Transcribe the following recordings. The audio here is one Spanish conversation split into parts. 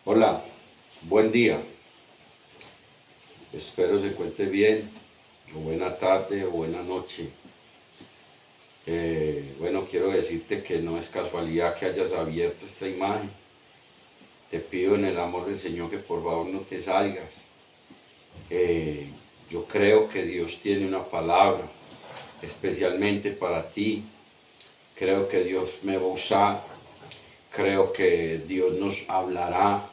Hola, buen día. Espero se encuentre bien, o buena tarde o buena noche. Bueno, quiero decirte que no es casualidad que hayas abierto esta imagen. Te pido en el amor del Señor que por favor no te salgas. Eh, yo creo que Dios tiene una palabra especialmente para ti. Creo que Dios me va a usar. Creo que Dios nos hablará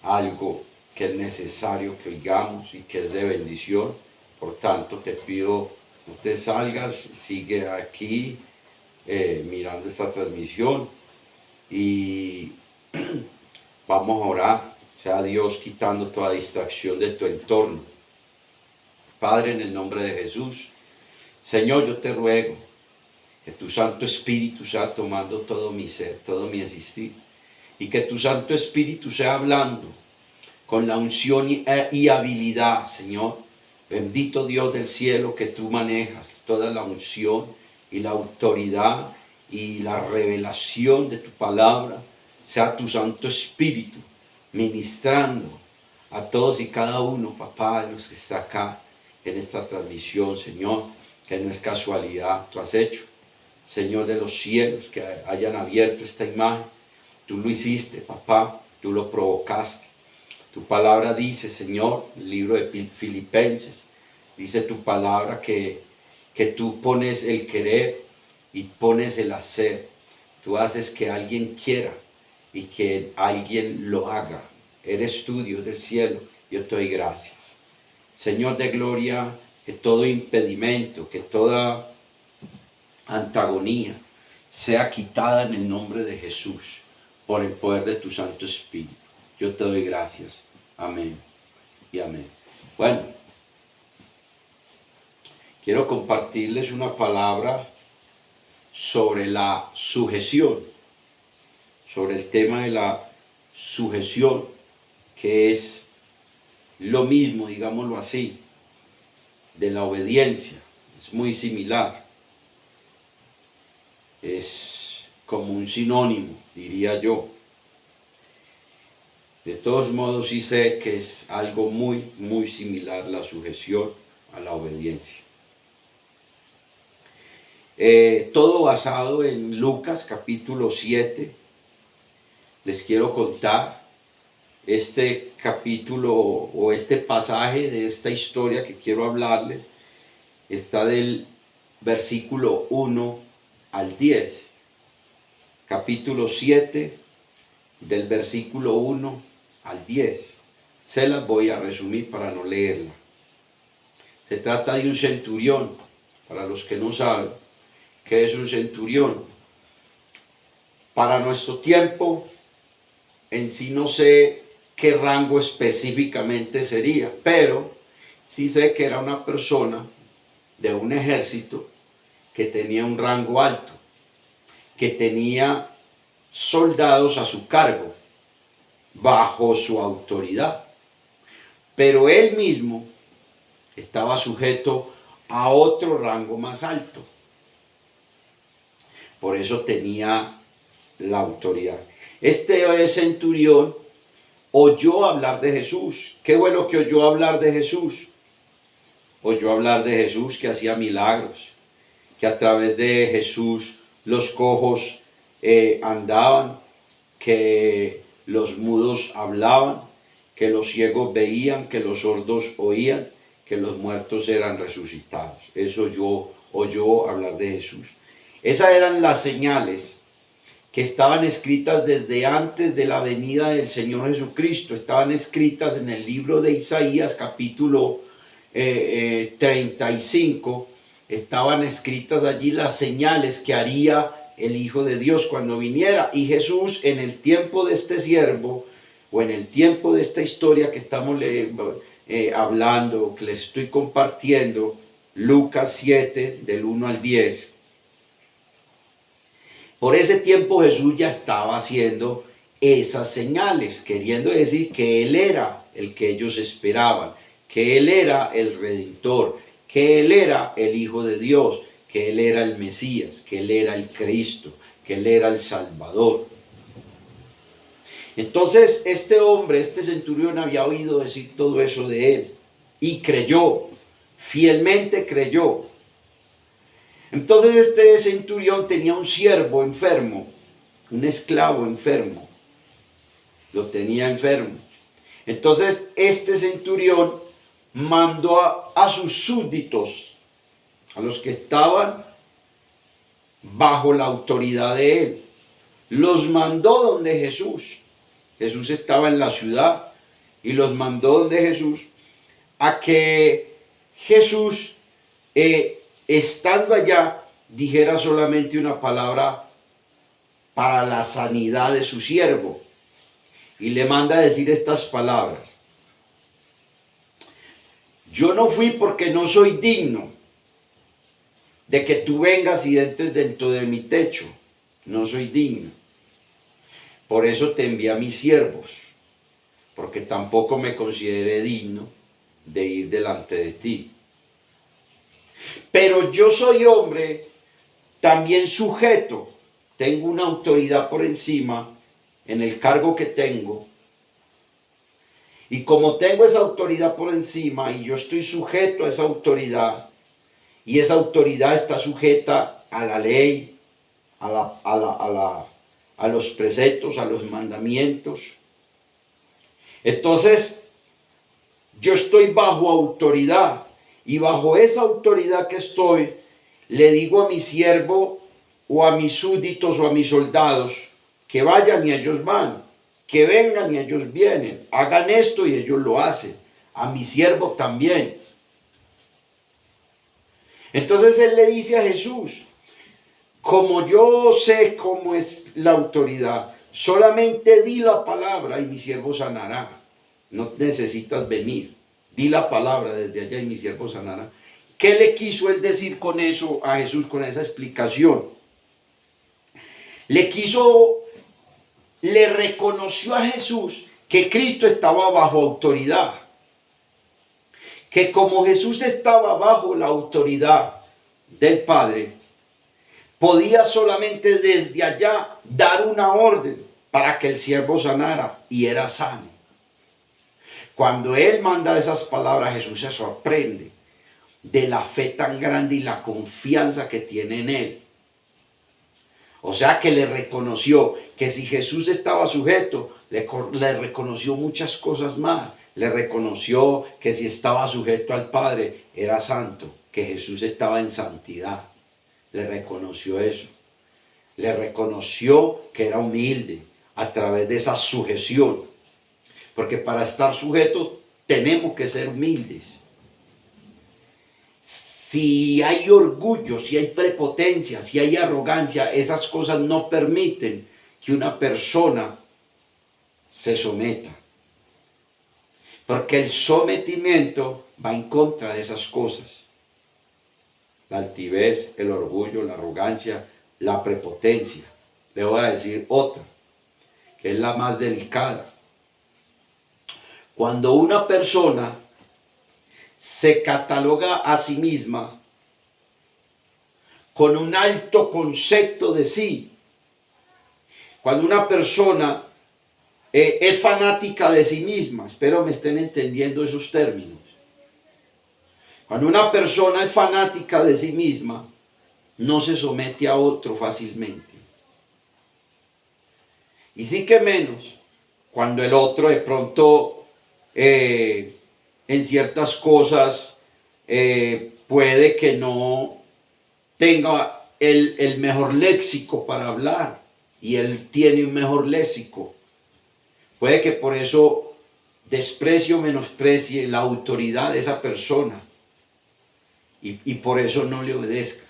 algo que es necesario que oigamos y que es de bendición. Por tanto, te pido no te salgas, sigue aquí mirando esta transmisión y vamos a orar. Sea Dios quitando toda distracción de tu entorno. Padre, en el nombre de Jesús, Señor, yo te ruego que tu Santo Espíritu sea tomando todo mi ser, todo mi existir, y que tu Santo Espíritu sea hablando con la unción y habilidad, Señor. Bendito Dios del cielo, que tú manejas toda la unción y la autoridad y la revelación de tu palabra. Sea tu Santo Espíritu ministrando a todos y cada uno, papá, de los que está acá en esta transmisión, Señor, que no es casualidad, tú has hecho, Señor de los cielos, que hayan abierto esta imagen. Tú lo hiciste, papá, tú lo provocaste. Tu palabra dice, Señor, el libro de Filipenses, dice tu palabra que tú pones el querer y pones el hacer. Tú haces que alguien quiera y que alguien lo haga. Eres tú, Dios del cielo, yo te doy gracias. Señor de gloria, que todo impedimento, que toda antagonía sea quitada en el nombre de Jesús, por el poder de tu Santo Espíritu. Yo te doy gracias. Amén y amén. Bueno, quiero compartirles una palabra sobre la sujeción, sobre el tema de la sujeción, que es lo mismo, digámoslo así, de la obediencia. Es muy similar. Es como un sinónimo, diría yo. De todos modos, sí sé que es algo muy similar la sujeción a la obediencia. Todo basado en Lucas capítulo 7. Les quiero contar este capítulo o este pasaje de esta historia que quiero hablarles. Está del versículo 1 al 10. Capítulo 7, del versículo 1 al 10. Se las voy a resumir para no leerla. Se trata de un centurión. Para los que no saben qué es un centurión, para nuestro tiempo, en sí no sé qué rango específicamente sería, pero sí sé que era una persona de un ejército que tenía un rango alto, que tenía soldados a su cargo, bajo su autoridad, pero él mismo estaba sujeto a otro rango más alto. Por eso tenía la autoridad. Este centurión oyó hablar de Jesús. ¿Qué fue lo que oyó hablar de Jesús? Oyó hablar de Jesús que hacía milagros, que a través de Jesús los cojos andaban, que los mudos hablaban, que los ciegos veían, que los sordos oían, que los muertos eran resucitados. Eso oyó hablar de Jesús. Esas eran las señales que estaban escritas desde antes de la venida del Señor Jesucristo. Estaban escritas en el libro de Isaías, capítulo 35. Estaban escritas allí las señales que haría el Hijo de Dios cuando viniera. Y Jesús, en el tiempo de este siervo, o en el tiempo de esta historia que estamos hablando, que les estoy compartiendo, Lucas 7, del 1 al 10, por ese tiempo Jesús ya estaba haciendo esas señales, queriendo decir que Él era el que ellos esperaban, que Él era el Redentor, que Él era el Hijo de Dios, que Él era el Mesías, que Él era el Cristo, que Él era el Salvador. Entonces este hombre, este centurión, había oído decir todo eso de él y creyó, fielmente creyó. Entonces este centurión tenía un siervo enfermo, un esclavo enfermo, lo tenía enfermo. Entonces este centurión mandó a sus súbditos, a los que estaban bajo la autoridad de él, los mandó donde Jesús. Jesús estaba en la ciudad y los mandó donde Jesús, a que Jesús, estando allá, dijera solamente una palabra para la sanidad de su siervo. Y le manda a decir estas palabras: yo no fui porque no soy digno de que tú vengas y entres dentro de mi techo. No soy digno. Por eso te envié a mis siervos, porque tampoco me consideré digno de ir delante de ti. Pero yo soy hombre también sujeto, tengo una autoridad por encima en el cargo que tengo. Y como tengo esa autoridad por encima y yo estoy sujeto a esa autoridad, y esa autoridad está sujeta a la ley, a los preceptos, a los mandamientos. Entonces, yo estoy bajo autoridad, y bajo esa autoridad que estoy, le digo a mi siervo o a mis súbditos o a mis soldados que vayan y ellos van, que vengan y ellos vienen, hagan esto y ellos lo hacen, a mi siervo también. Entonces él le dice a Jesús: como yo sé cómo es la autoridad, solamente di la palabra y mi siervo sanará. No necesitas venir. Di la palabra desde allá y mi siervo sanará. ¿Qué le quiso él decir con eso a Jesús, con esa explicación? Le reconoció a Jesús que Cristo estaba bajo autoridad. Que como Jesús estaba bajo la autoridad del Padre, podía solamente desde allá dar una orden para que el siervo sanara, y era sano. Cuando él manda esas palabras, Jesús se sorprende de la fe tan grande y la confianza que tiene en él. O sea que le reconoció que si Jesús estaba sujeto, le reconoció muchas cosas más. Le reconoció que si estaba sujeto al Padre, era santo, que Jesús estaba en santidad. Le reconoció eso. Le reconoció que era humilde a través de esa sujeción. Porque para estar sujetos tenemos que ser humildes. Si hay orgullo, si hay prepotencia, si hay arrogancia, esas cosas no permiten que una persona se someta. Porque el sometimiento va en contra de esas cosas. La altivez, el orgullo, la arrogancia, la prepotencia. Le voy a decir otra, que es la más delicada. Cuando una persona se cataloga a sí misma con un alto concepto de sí, cuando una persona es fanática de sí misma, espero me estén entendiendo esos términos. Cuando una persona es fanática de sí misma, no se somete a otro fácilmente. Y sí que menos cuando el otro de pronto en ciertas cosas puede que no tenga el mejor léxico para hablar y él tiene un mejor léxico. Puede que por eso desprecie o menosprecie la autoridad de esa persona y por eso no le obedezca.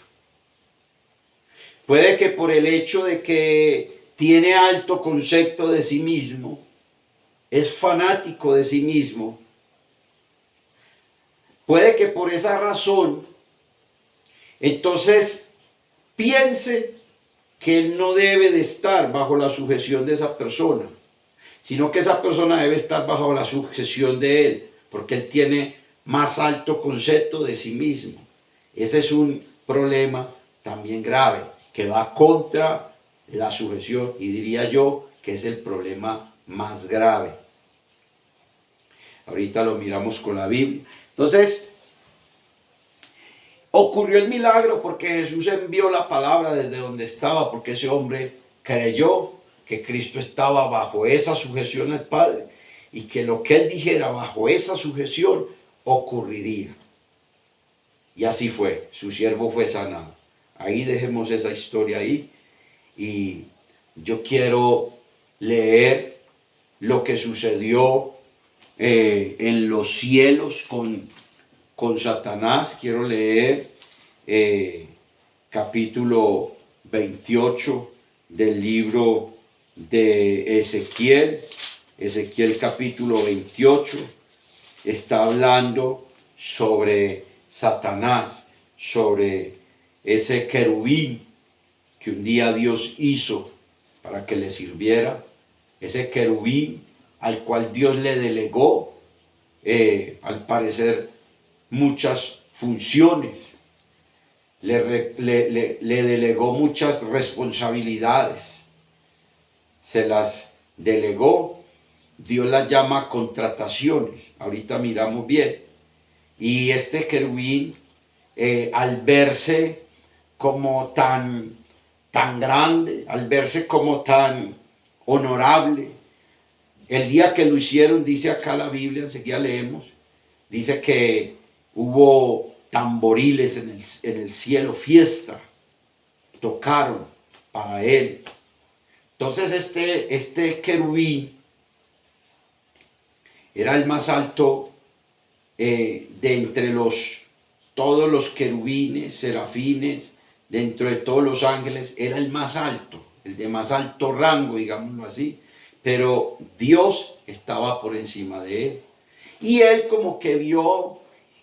Puede que por el hecho de que tiene alto concepto de sí mismo, es fanático de sí mismo, puede que por esa razón entonces piense que él no debe de estar bajo la sujeción de esa persona, sino que esa persona debe estar bajo la sujeción de él, porque él tiene más alto concepto de sí mismo. Ese es un problema también grave, que va contra la sujeción, y diría yo que es el problema más grave. Ahorita lo miramos con la Biblia. Entonces, ocurrió el milagro porque Jesús envió la palabra desde donde estaba, porque ese hombre creyó que Cristo estaba bajo esa sujeción al Padre y que lo que él dijera bajo esa sujeción ocurriría. Y así fue, su siervo fue sanado. Ahí dejemos esa historia ahí. Y yo quiero leer lo que sucedió en los cielos con Satanás. Quiero leer capítulo 28 del libro de Ezequiel. Ezequiel capítulo 28 está hablando sobre Satanás, sobre ese querubín que un día Dios hizo para que le sirviera, ese querubín al cual Dios le delegó, al parecer, muchas funciones, le delegó muchas responsabilidades, se las delegó, Dios las llama contrataciones, ahorita miramos bien, y este querubín, al verse como tan grande, al verse como tan honorable, el día que lo hicieron, dice acá la Biblia, enseguida leemos, dice que hubo tamboriles en el cielo, fiesta, tocaron para él. Entonces este querubín era el más alto de entre todos los querubines, serafines, dentro de todos los ángeles, era el más alto, el de más alto rango, digámoslo así, pero Dios estaba por encima de él. Y él como que vio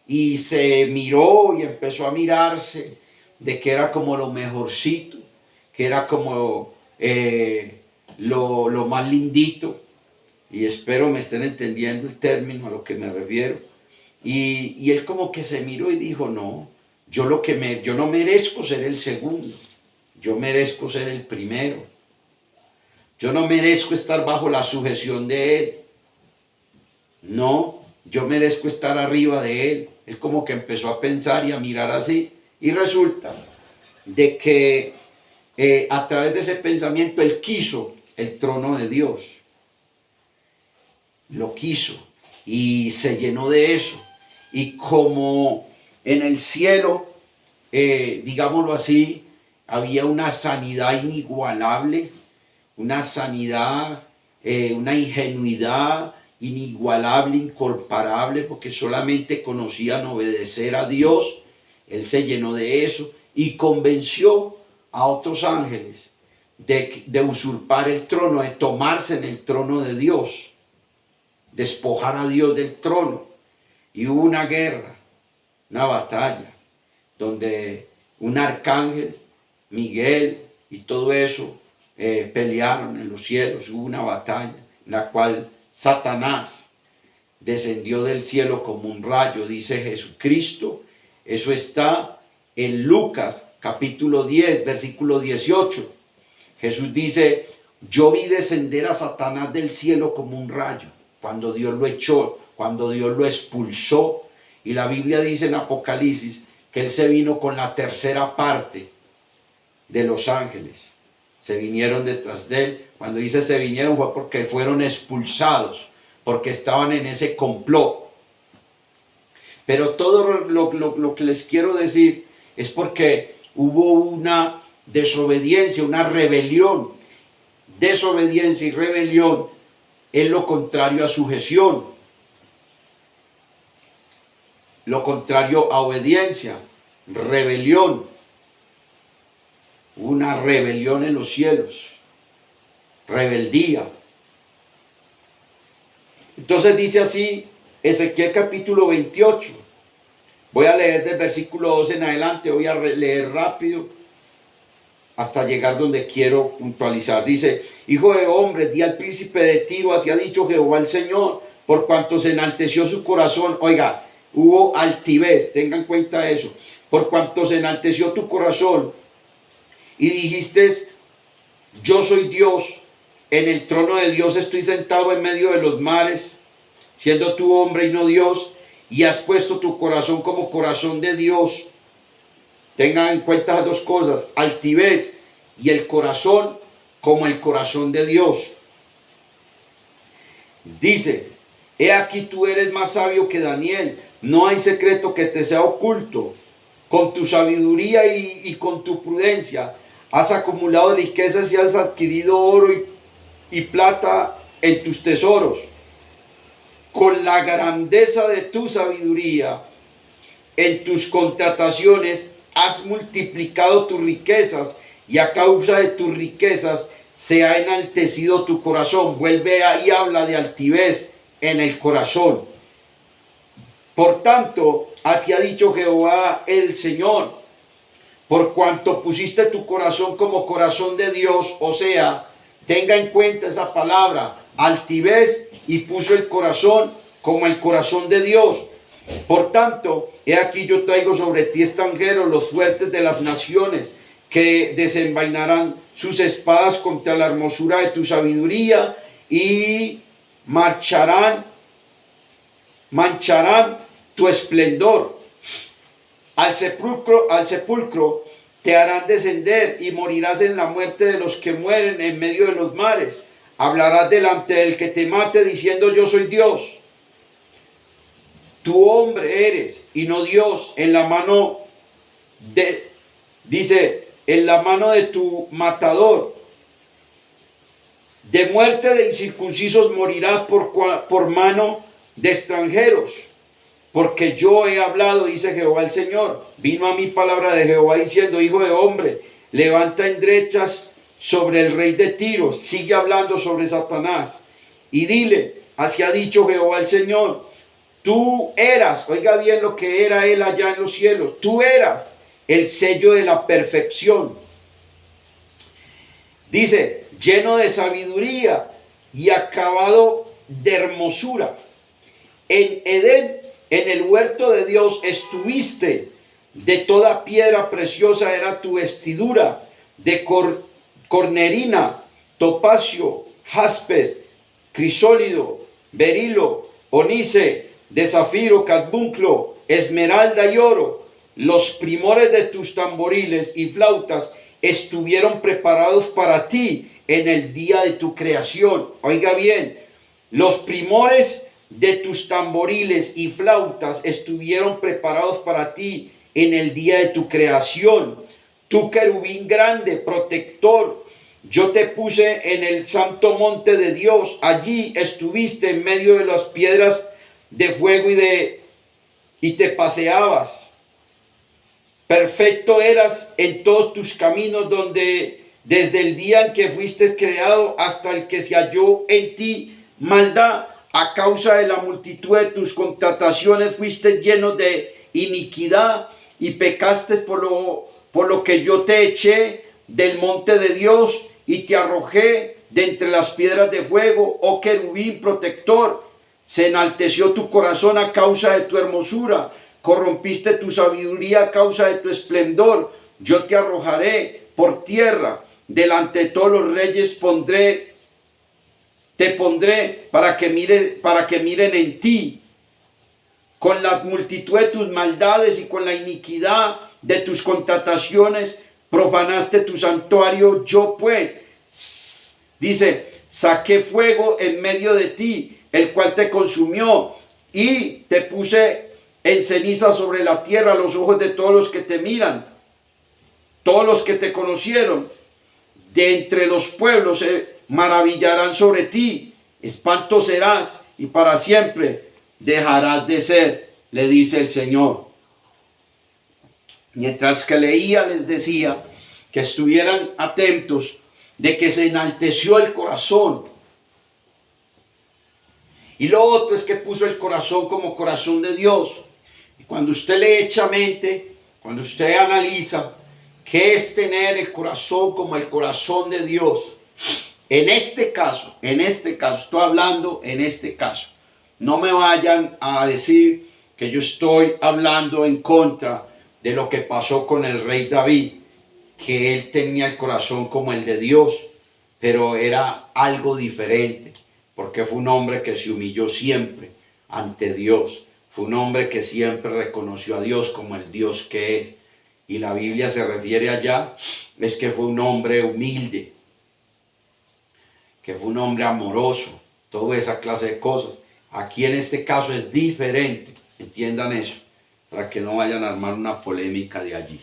y se miró y empezó a mirarse de que era como lo mejorcito, que era como lo más lindito, y espero me estén entendiendo el término a lo que me refiero. Y él como que se miró y dijo, no, yo no merezco ser el segundo, yo merezco ser el primero. Yo no merezco estar bajo la sujeción de él. No, yo merezco estar arriba de él. Él como que empezó a pensar y a mirar así. Y resulta de que a través de ese pensamiento él quiso el trono de Dios. Lo quiso y se llenó de eso. Y como en el cielo, digámoslo así, había una sanidad inigualable, una sanidad, una ingenuidad inigualable, incomparable, porque solamente conocían obedecer a Dios. Él se llenó de eso y convenció a otros ángeles de usurpar el trono, de tomarse en el trono de Dios, despojar a Dios del trono. Y hubo una guerra, una batalla, donde un arcángel, Miguel y todo eso pelearon en los cielos. Hubo una batalla en la cual Satanás descendió del cielo como un rayo, dice Jesucristo. Eso está en Lucas capítulo 10, versículo 18. Jesús dice, yo vi descender a Satanás del cielo como un rayo, cuando Dios lo echó, cuando Dios lo expulsó. Y la Biblia dice en Apocalipsis que él se vino con la tercera parte de los ángeles. Se vinieron detrás de él. Cuando dice se vinieron fue porque fueron expulsados, porque estaban en ese complot. Pero todo lo que les quiero decir es porque hubo una desobediencia, una rebelión. Desobediencia y rebelión es lo contrario a sujeción. Lo contrario a obediencia, rebelión. Una rebelión en los cielos, rebeldía. Entonces dice así Ezequiel capítulo 28. Voy a leer del versículo 2 en adelante, voy a leer rápido hasta llegar donde quiero puntualizar. Dice, hijo de hombre, di al príncipe de Tiro, así ha dicho Jehová el Señor, por cuanto se enalteció su corazón. Oiga, hubo altivez, tengan en cuenta eso. Por cuanto se enalteció tu corazón y dijiste, yo soy Dios, en el trono de Dios estoy sentado en medio de los mares, siendo tú hombre y no Dios, y has puesto tu corazón como corazón de Dios. Tengan en cuenta las dos cosas, altivez y el corazón como el corazón de Dios. Dice, he aquí tú eres más sabio que Daniel, no hay secreto que te sea oculto. Con tu sabiduría y con tu prudencia has acumulado riquezas y has adquirido oro y plata en tus tesoros. Con la grandeza de tu sabiduría en tus contrataciones has multiplicado tus riquezas, y a causa de tus riquezas se ha enaltecido tu corazón. Vuelve ahí, habla de altivez en el corazón. Por tanto, así ha dicho Jehová el Señor, por cuanto pusiste tu corazón como corazón de Dios, o sea, tenga en cuenta esa palabra, altivez, y puso el corazón como el corazón de Dios. Por tanto, he aquí yo traigo sobre ti extranjeros, los fuertes de las naciones, que desenvainarán sus espadas contra la hermosura de tu sabiduría y mancharán tu esplendor. Al sepulcro te harán descender y morirás en la muerte de los que mueren en medio de los mares. Hablarás delante del que te mate diciendo yo soy Dios. Tu hombre eres y no Dios, en la mano en la mano de tu matador. De muerte de incircuncisos morirás por mano de extranjeros. Porque yo he hablado, dice Jehová el Señor. Vino a mí palabra de Jehová diciendo, hijo de hombre, levanta endrechas sobre el rey de Tiro. Sigue hablando sobre Satanás. Y dile, así ha dicho Jehová el Señor. Tú eras, oiga bien lo que era él allá en los cielos. Tú eras el sello de la perfección. Dice, lleno de sabiduría y acabado de hermosura. En Edén, en el huerto de Dios estuviste, de toda piedra preciosa era tu vestidura, de cornerina, topacio, jaspes, crisólido, berilo, onice, de zafiro, carbunclo, esmeralda y oro. Los primores de tus tamboriles y flautas estuvieron preparados para ti en el día de tu creación. Oiga bien, los primores de tus tamboriles y flautas estuvieron preparados para ti en el día de tu creación. Tú querubín grande, protector, yo te puse en el santo monte de Dios. Allí estuviste en medio de las piedras de fuego y te paseabas. Perfecto eras en todos tus caminos, donde desde el día en que fuiste creado hasta el que se halló en ti maldad. A causa de la multitud de tus contrataciones fuiste lleno de iniquidad y pecaste por lo que yo te eché del monte de Dios y te arrojé de entre las piedras de fuego, oh querubín protector. Se enalteció tu corazón a causa de tu hermosura, corrompiste tu sabiduría a causa de tu esplendor. Yo te arrojaré por tierra, delante de todos los reyes te pondré para que miren en ti. Con la multitud de tus maldades y con la iniquidad de tus contrataciones profanaste tu santuario. Yo pues, dice, saqué fuego en medio de ti, el cual te consumió, y te puse en ceniza sobre la tierra a los ojos de todos los que te miran, todos los que te conocieron. De entre los pueblos se maravillarán sobre ti, espanto serás y para siempre dejarás de ser, le dice el Señor. Mientras que leía les decía que estuvieran atentos de que se enalteció el corazón. Y lo otro es que puso el corazón como corazón de Dios. Y cuando usted le echa mente, cuando usted analiza qué es tener el corazón como el corazón de Dios, en este caso, estoy hablando en este caso. No me vayan a decir que yo estoy hablando en contra de lo que pasó con el rey David, que él tenía el corazón como el de Dios. pero era algo diferente, porque fue un hombre que se humilló siempre ante Dios. Fue un hombre que siempre reconoció a Dios como el Dios que es. Y la Biblia se refiere allá, es que fue un hombre humilde, que fue un hombre amoroso, toda esa clase de cosas. Aquí en este caso es diferente, entiendan eso, para que no vayan a armar una polémica de allí.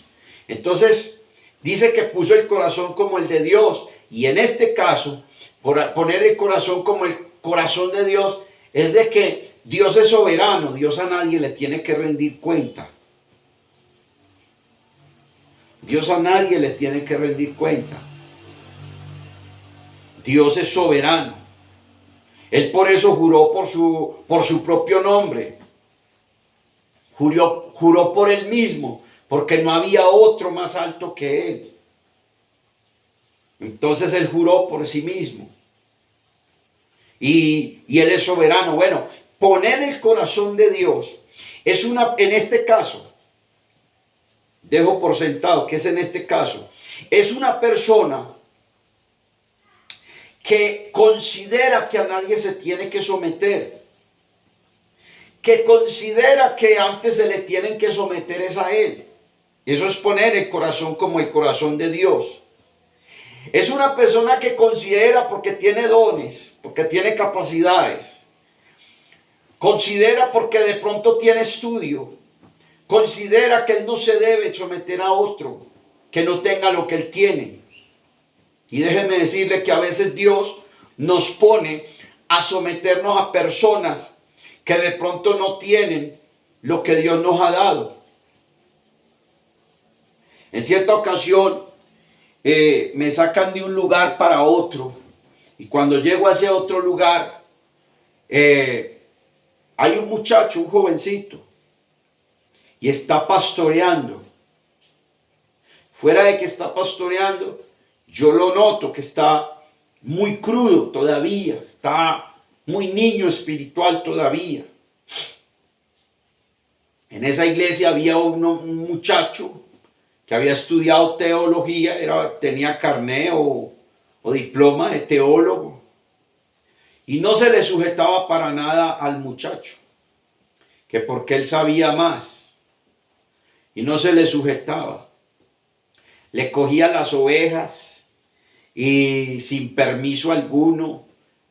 Entonces, dice que puso el corazón como el de Dios, y en este caso, por poner el corazón como el corazón de Dios, es de que Dios es soberano, Dios a nadie le tiene que rendir cuenta. Dios a nadie le tiene que rendir cuenta. Dios es soberano. Él por eso juró por su propio nombre. Juró por él mismo, porque no había otro más alto que él. Entonces él juró por sí mismo. Y él es soberano. Bueno, poner el corazón de Dios es en este caso, dejo por sentado que es en este caso, es una persona que considera que a nadie se tiene que someter, que considera que antes se le tienen que someter es a él. Eso es poner el corazón como el corazón de Dios. Es una persona que considera, porque tiene dones, porque tiene capacidades, considera porque de pronto tiene estudio, considera que él no se debe someter a otro que no tenga lo que él tiene. Y déjenme decirle que a veces Dios nos pone a someternos a personas que de pronto no tienen lo que Dios nos ha dado. En cierta ocasión me sacan de un lugar para otro, y cuando llego a ese otro lugar hay un muchacho, un jovencito, y está pastoreando. Fuera de que está pastoreando, yo lo noto que está muy crudo todavía, está muy niño espiritual todavía. En esa iglesia había un muchacho que había estudiado teología, tenía carné o diploma de teólogo, y no se le sujetaba para nada al muchacho, que porque él sabía más, y no se le sujetaba. Le cogía las ovejas y sin permiso alguno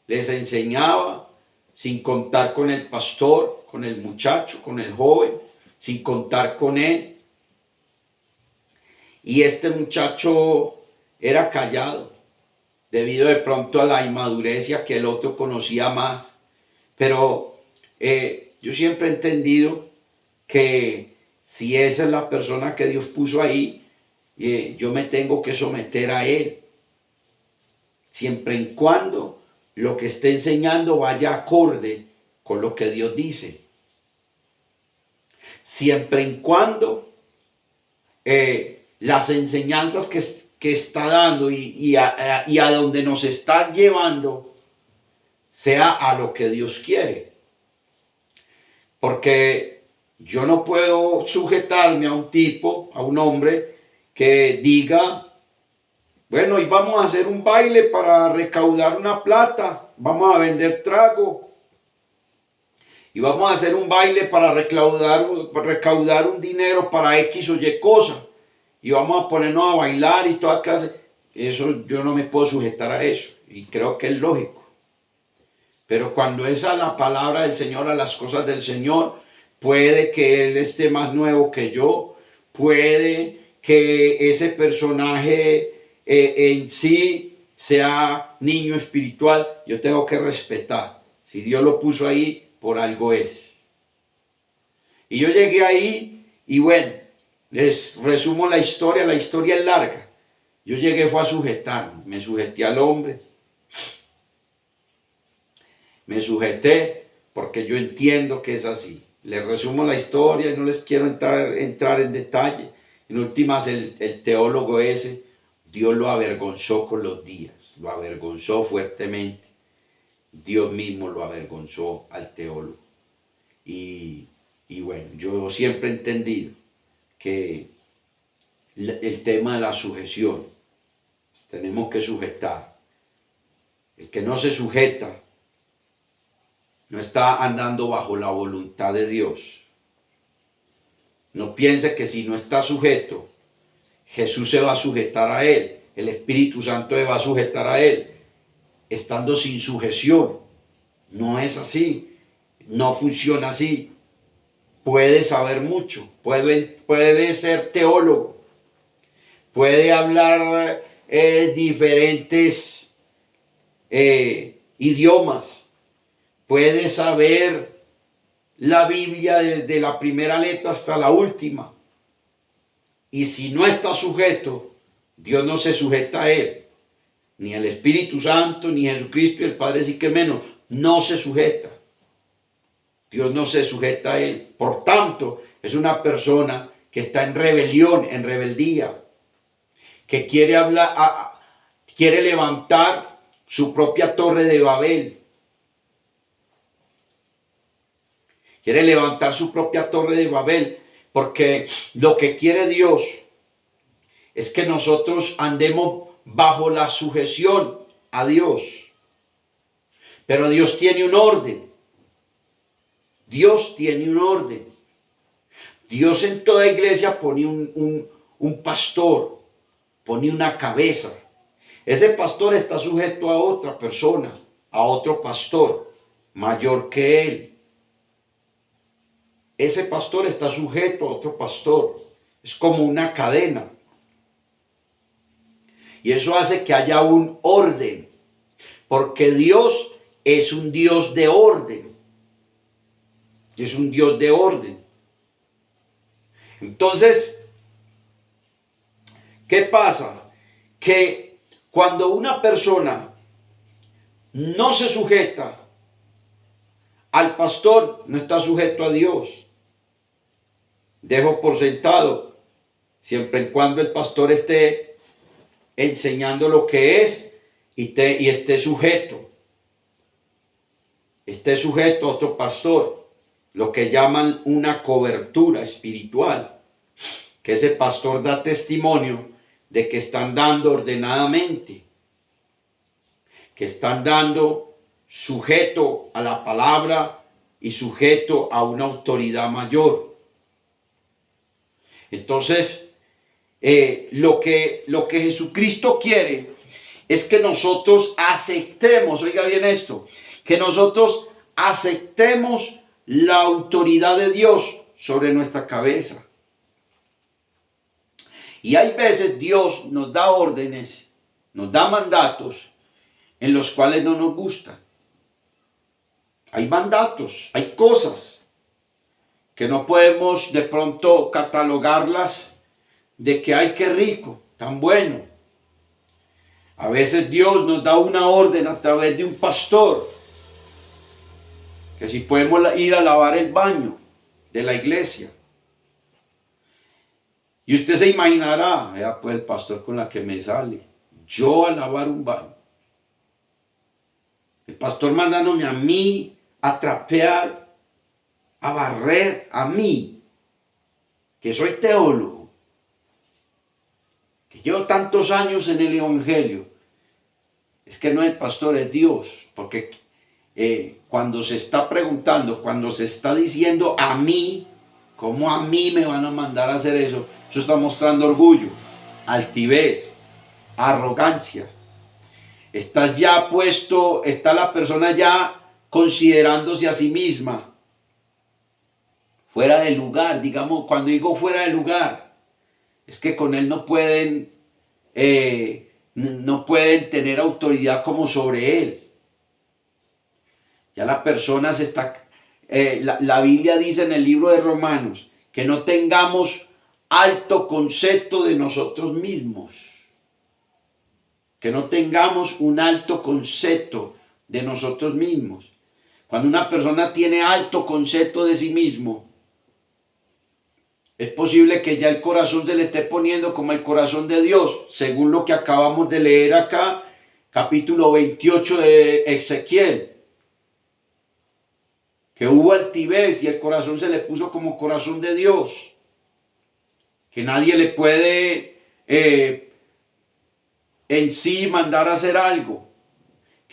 les enseñaba, sin contar con el pastor, con el muchacho, con el joven, sin contar con él. Y este muchacho era callado, debido de pronto a la inmadurez, y a que el otro conocía más. Pero yo siempre he entendido que si esa es la persona que Dios puso ahí, yo me tengo que someter a él, siempre y cuando lo que esté enseñando vaya acorde con lo que Dios dice. Siempre y cuando las enseñanzas que está dando y a donde nos está llevando sea a lo que Dios quiere. Porque yo no puedo sujetarme a un tipo, a un hombre que diga: bueno, y vamos a hacer un baile para recaudar una plata, vamos a vender trago, y vamos a hacer un baile para recaudar un dinero para X o Y cosa, y vamos a ponernos a bailar y toda clase. Eso yo no me puedo sujetar a eso, y creo que es lógico. Pero cuando es a la palabra del Señor, a las cosas del Señor, puede que Él esté más nuevo que yo, puede que ese personaje en sí sea niño espiritual, yo tengo que respetar. Si Dios lo puso ahí, por algo es. Y yo llegué ahí, y bueno, les resumo la historia es larga. Yo llegué fue a sujetarme, me sujeté al hombre, me sujeté porque yo entiendo que es así. Les resumo la historia y no les quiero entrar en detalle. En últimas, el teólogo ese, Dios lo avergonzó con los días, lo avergonzó fuertemente. Dios mismo lo avergonzó al teólogo. Y bueno, yo siempre he entendido que el tema de la sujeción, tenemos que sujetar. El que no se sujeta no está andando bajo la voluntad de Dios. No piense que si no está sujeto, Jesús se va a sujetar a él, el Espíritu Santo se va a sujetar a él, estando sin sujeción. No es así, no funciona así. Puede saber mucho, puede ser teólogo, puede hablar diferentes idiomas, puede saber la Biblia desde la primera letra hasta la última. Y si no está sujeto, Dios no se sujeta a él. Ni el Espíritu Santo, ni Jesucristo y el Padre, sí que menos. No se sujeta. Dios no se sujeta a él. Por tanto, es una persona que está en rebelión, en rebeldía, que quiere quiere levantar su propia torre de Babel. Quiere levantar su propia torre de Babel, porque lo que quiere Dios es que nosotros andemos bajo la sujeción a Dios. Pero Dios tiene un orden. Dios tiene un orden. Dios en toda iglesia pone un pastor, pone una cabeza. Ese pastor está sujeto a otra persona, a otro pastor mayor que él. Ese pastor está sujeto a otro pastor. Es como una cadena. Y eso hace que haya un orden. Porque Dios es un Dios de orden. Es un Dios de orden. Entonces, ¿qué pasa? Que cuando una persona no se sujeta al pastor, no está sujeto a Dios. Dejo por sentado, siempre y cuando el pastor esté enseñando lo que es y esté sujeto. Esté sujeto a otro pastor, lo que llaman una cobertura espiritual, que ese pastor da testimonio de que están dando ordenadamente, que están dando sujeto a la palabra y sujeto a una autoridad mayor. Entonces, lo que Jesucristo quiere es que nosotros aceptemos, oiga bien esto, que nosotros aceptemos la autoridad de Dios sobre nuestra cabeza. Y hay veces Dios nos da órdenes, nos da mandatos en los cuales no nos gustan. Hay mandatos, hay cosas que no podemos de pronto catalogarlas de que ay, qué rico, tan bueno. A veces Dios nos da una orden a través de un pastor, que si podemos ir a lavar el baño de la iglesia. Y usted se imaginará, vea pues el pastor con la que me sale, yo a lavar un baño. El pastor mandándome a mí a trapear, a barrer, a mí, que soy teólogo, que llevo tantos años en el evangelio. Es que no es el pastor, es Dios, porque cuando se está preguntando, cuando se está diciendo a mí, ¿cómo a mí me van a mandar a hacer eso? Eso está mostrando orgullo, altivez, arrogancia. Estás ya puesto, está la persona ya considerándose a sí misma fuera de lugar. Digamos, cuando digo fuera de lugar, es que con él no pueden tener autoridad como sobre él. Ya la persona se está... la Biblia dice en el libro de Romanos que no tengamos alto concepto de nosotros mismos. Que no tengamos un alto concepto de nosotros mismos. Cuando una persona tiene alto concepto de sí mismo, es posible que ya el corazón se le esté poniendo como el corazón de Dios, según lo que acabamos de leer acá, capítulo 28 de Ezequiel. Que hubo altivez y el corazón se le puso como corazón de Dios. Que nadie le puede en sí mandar a hacer algo.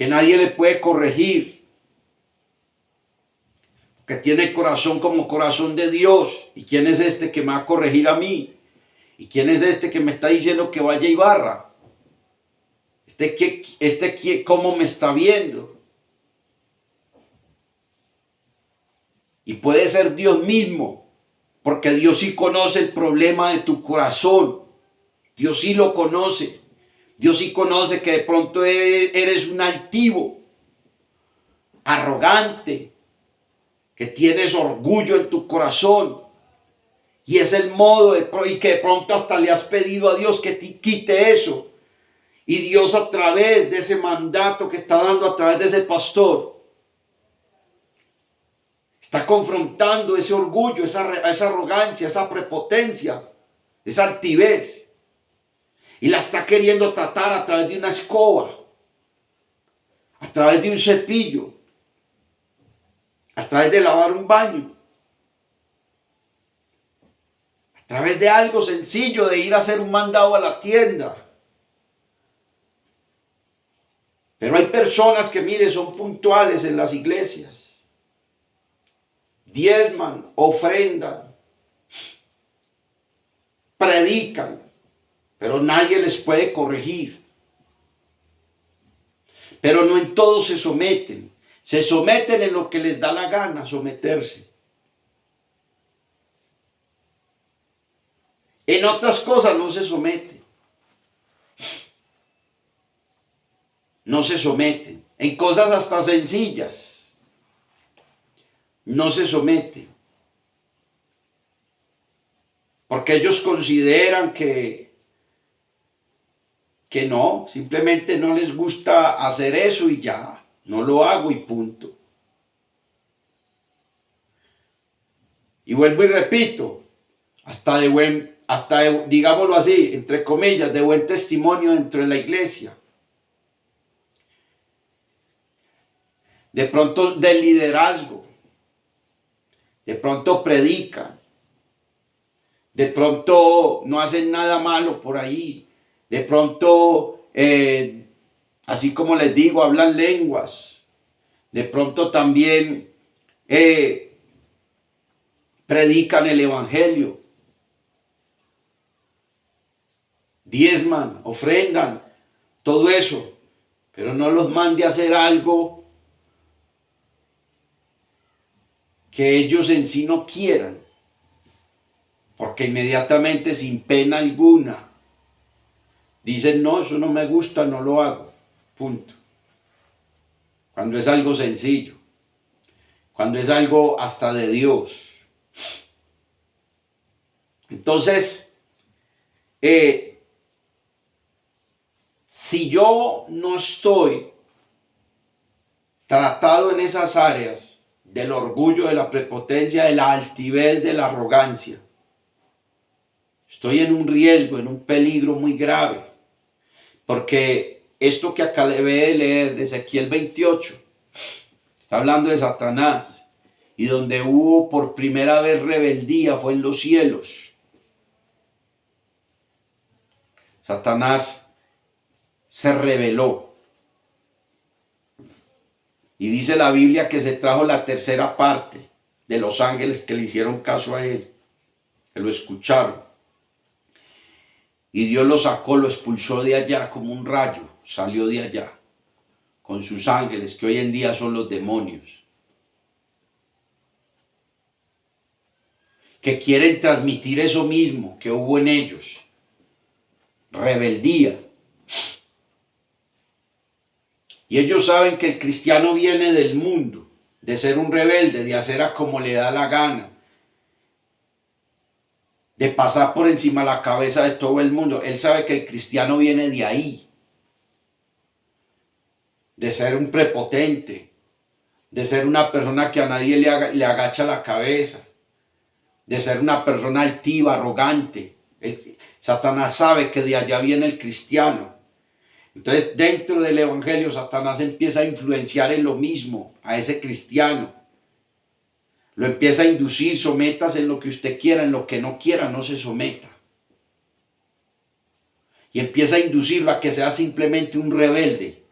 que nadie le puede corregir, que tiene el corazón como corazón de Dios. ¿Y quién es este que me va a corregir a mí? ¿Y quién es este que me está diciendo que vaya y barra? ¿Cómo me está viendo? Y puede ser Dios mismo, porque Dios sí conoce el problema de tu corazón. Dios sí lo conoce. Dios sí conoce que de pronto eres un altivo, arrogante, que tienes orgullo en tu corazón. Y es el modo y que de pronto hasta le has pedido a Dios que te quite eso. Y Dios, a través de ese mandato que está dando a través de ese pastor, está confrontando ese orgullo, esa arrogancia, esa prepotencia, esa altivez. Y la está queriendo tratar a través de una escoba, a través de un cepillo, a través de lavar un baño, a través de algo sencillo, de ir a hacer un mandado a la tienda. Pero hay personas que, mire, son puntuales en las iglesias. Diezman, ofrendan, predican, pero nadie les puede corregir. Pero no en todo se someten. Se someten en lo que les da la gana someterse. En otras cosas no se someten. No se someten. En cosas hasta sencillas no se someten. Porque ellos consideran que no, simplemente no les gusta hacer eso y ya, no lo hago y punto. Y vuelvo y repito, digámoslo así, entre comillas, de buen testimonio dentro de la iglesia. De pronto del liderazgo, de pronto predican, de pronto no hacen nada malo por ahí, de pronto, así como les digo, hablan lenguas, de pronto también predican el evangelio, diezman, ofrendan, todo eso, pero no los mande a hacer algo que ellos en sí no quieran, porque inmediatamente, sin pena alguna, dicen: no, eso no me gusta, no lo hago, punto. Cuando es algo sencillo, cuando es algo hasta de Dios. Entonces, si yo no estoy tratado en esas áreas del orgullo, de la prepotencia, de la altivez, de la arrogancia, estoy en un riesgo, en un peligro muy grave, porque esto que acabé de leer de Ezequiel 28 está hablando de Satanás, y donde hubo por primera vez rebeldía fue en los cielos. Satanás se rebeló. Y dice la Biblia que se trajo la tercera parte de los ángeles que le hicieron caso a él, que lo escucharon. Y Dios lo sacó, lo expulsó de allá como un rayo, salió de allá con sus ángeles, que hoy en día son los demonios, que quieren transmitir eso mismo que hubo en ellos, rebeldía. Y ellos saben que el cristiano viene del mundo, de ser un rebelde, de hacer a como le da la gana, de pasar por encima de la cabeza de todo el mundo. Él sabe que el cristiano viene de ahí, de ser un prepotente, de ser una persona que a nadie le agacha la cabeza, de ser una persona altiva, arrogante. Satanás sabe que de allá viene el cristiano. Entonces, dentro del evangelio, Satanás empieza a influenciar en lo mismo a ese cristiano. Lo empieza a inducir: sométase en lo que usted quiera, en lo que no quiera, no se someta. Y empieza a inducirlo a que sea simplemente un rebelde.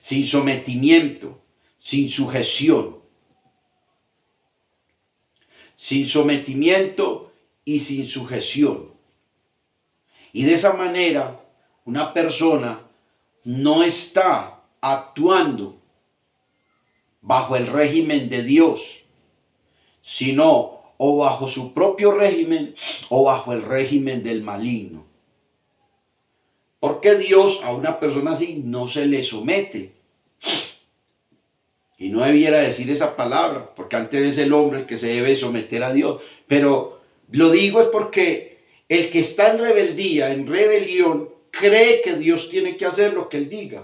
sin sometimiento, sin sujeción. Sin sometimiento y sin sujeción. Y de esa manera, una persona no está actuando bajo el régimen de Dios, sino o bajo su propio régimen o bajo el régimen del maligno. Porque Dios a una persona así no se le somete. Y no debiera decir esa palabra, porque antes es el hombre el que se debe someter a Dios. Pero lo digo es porque el que está en rebeldía, en rebelión, cree que Dios tiene que hacer lo que Él diga.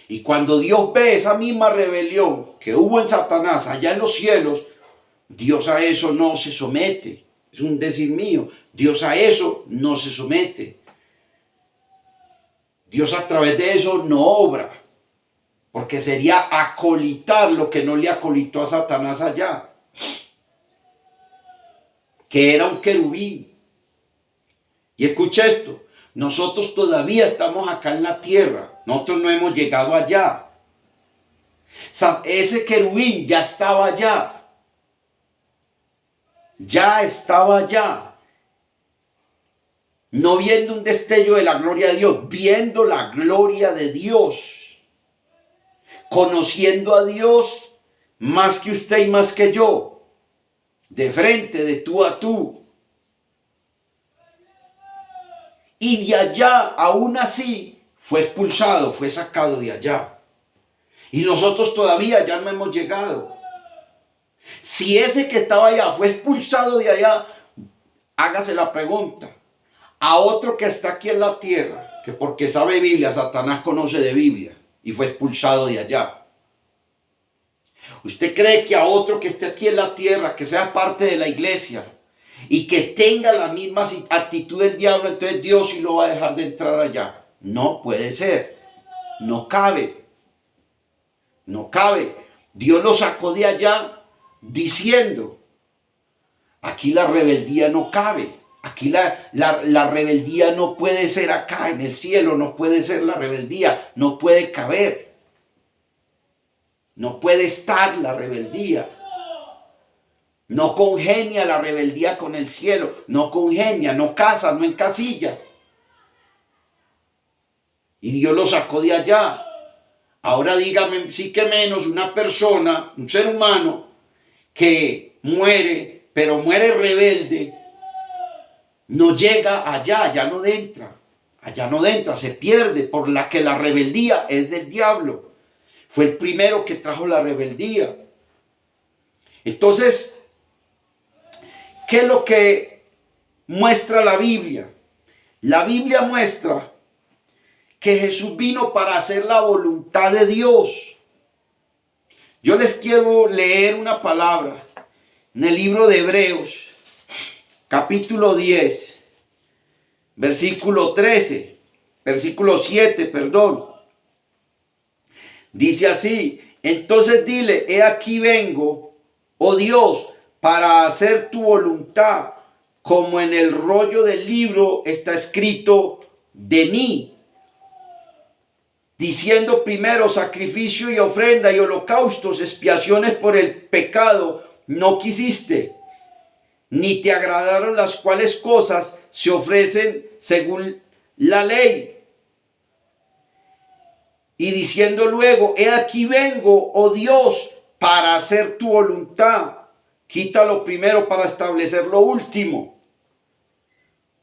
Y cuando Dios ve esa misma rebelión que hubo en Satanás allá en los cielos, Dios a eso no se somete. Es un decir mío. Dios a eso no se somete. Dios a través de eso no obra. Porque sería acolitar lo que no le acolitó a Satanás allá. Que era un querubín. Y escucha esto. Nosotros todavía estamos acá en la tierra. Nosotros no hemos llegado allá. Ese querubín ya estaba allá. Ya estaba allá. No viendo un destello de la gloria de Dios. Viendo la gloria de Dios. Conociendo a Dios más que usted y más que yo, de frente, de tú a tú. Y de allá, aún así, fue expulsado, fue sacado de allá. Y nosotros todavía ya no hemos llegado. Si ese que estaba allá fue expulsado de allá, hágase la pregunta. A otro que está aquí en la tierra, que porque sabe Biblia, Satanás conoce de Biblia, y fue expulsado de allá. ¿Usted cree que a otro que esté aquí en la tierra, que sea parte de la iglesia y que tenga la misma actitud del diablo, entonces Dios sí lo va a dejar de entrar allá? No puede ser. No cabe. No cabe. Dios lo sacó de allá diciendo, aquí la rebeldía no cabe. Aquí la rebeldía no puede ser acá en el cielo, no puede ser la rebeldía, no puede caber. No puede estar la rebeldía. No congenia la rebeldía con el cielo, no congenia, no casa, no encasilla. Y Dios lo sacó de allá. Ahora dígame, sí que menos una persona, un ser humano, que muere, pero muere rebelde, no llega allá, allá no entra, se pierde, por la que la rebeldía es del diablo. Fue el primero que trajo la rebeldía. Entonces, ¿qué es lo que muestra la Biblia? La Biblia muestra que Jesús vino para hacer la voluntad de Dios. Yo les quiero leer una palabra en el libro de Hebreos, capítulo 10, versículo 13, versículo 7, perdón. Dice así, entonces dile, he aquí vengo, oh Dios, para hacer tu voluntad, como en el rollo del libro está escrito de mí. Diciendo primero sacrificio y ofrenda y holocaustos, expiaciones por el pecado, no quisiste, ni te agradaron las cuales cosas se ofrecen según la ley. Y diciendo luego, he aquí vengo, oh Dios, para hacer tu voluntad. Quita lo primero para establecer lo último.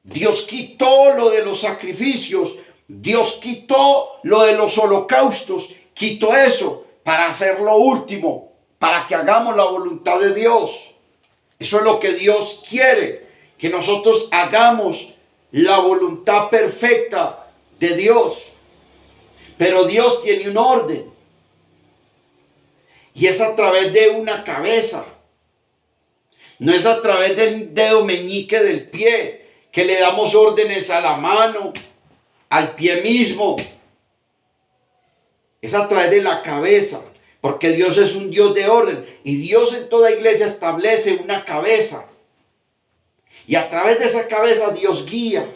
Dios quitó lo de los sacrificios, Dios quitó lo de los holocaustos, quitó eso para hacer lo último, para que hagamos la voluntad de Dios. Eso es lo que Dios quiere, que nosotros hagamos la voluntad perfecta de Dios. Pero Dios tiene un orden. Y es a través de una cabeza. No es a través del dedo meñique del pie que le damos órdenes a la mano, al pie mismo. Es a través de la cabeza. Porque Dios es un Dios de orden. Y Dios en toda iglesia establece una cabeza. Y a través de esa cabeza Dios guía.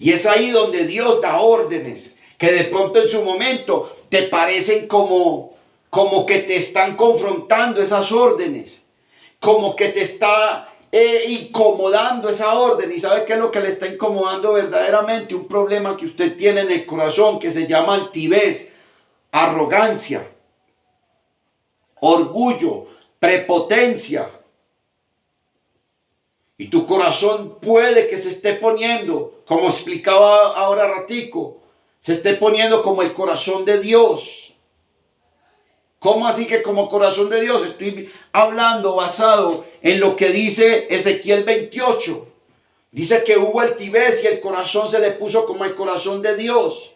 Y es ahí donde Dios da órdenes que de pronto en su momento te parecen como que te están confrontando esas órdenes, como que te está incomodando esa orden. ¿Y sabe qué es lo que le está incomodando verdaderamente? Un problema que usted tiene en el corazón que se llama altivez, arrogancia, orgullo, prepotencia. Y tu corazón puede que se esté poniendo, como explicaba ahora ratico, se esté poniendo como el corazón de Dios. ¿Cómo así que como corazón de Dios? Estoy hablando basado en lo que dice Ezequiel 28. Dice que hubo altivez y el corazón se le puso como el corazón de Dios.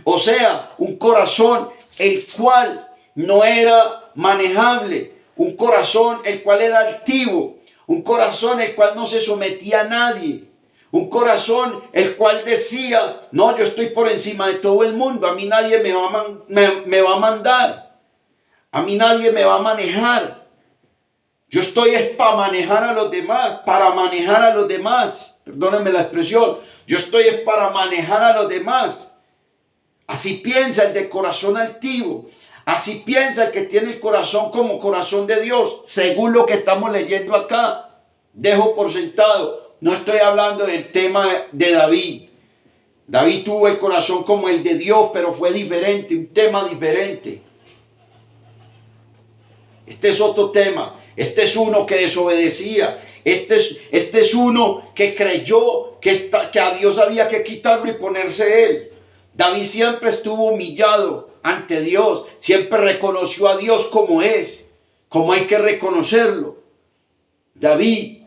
O sea, un corazón el cual no era manejable, un corazón el cual era altivo, un corazón el cual no se sometía a nadie, un corazón el cual decía, no, yo estoy por encima de todo el mundo, a mí nadie me va a mandar. A mí nadie me va a manejar. Yo estoy es para manejar a los demás, para manejar a los demás. Perdónenme la expresión. Yo estoy es para manejar a los demás. Así piensa el de corazón altivo. Así piensa el que tiene el corazón como corazón de Dios. Según lo que estamos leyendo acá. Dejo por sentado. No estoy hablando del tema de David. David tuvo el corazón como el de Dios, pero fue diferente, un tema diferente. Este es otro tema. Este es uno que desobedecía. Este es uno que creyó que a Dios había que quitarlo y ponerse él. David siempre estuvo humillado ante Dios. Siempre reconoció a Dios como es. Como hay que reconocerlo. David,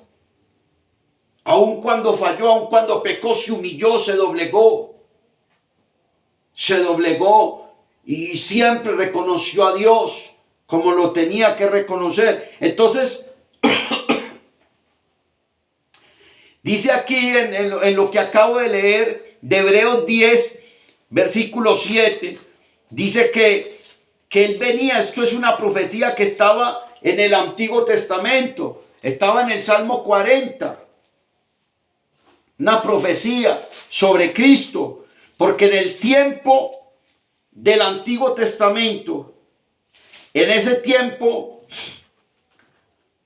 aun cuando falló, aun cuando pecó, se humilló, se doblegó. Se doblegó y siempre reconoció a Dios como lo tenía que reconocer. Entonces, dice aquí en lo que acabo de leer, de Hebreos 10, versículo 7, dice que él venía, esto es una profecía que estaba en el Antiguo Testamento, estaba en el Salmo 40, una profecía sobre Cristo, porque en el tiempo del Antiguo Testamento, en ese tiempo,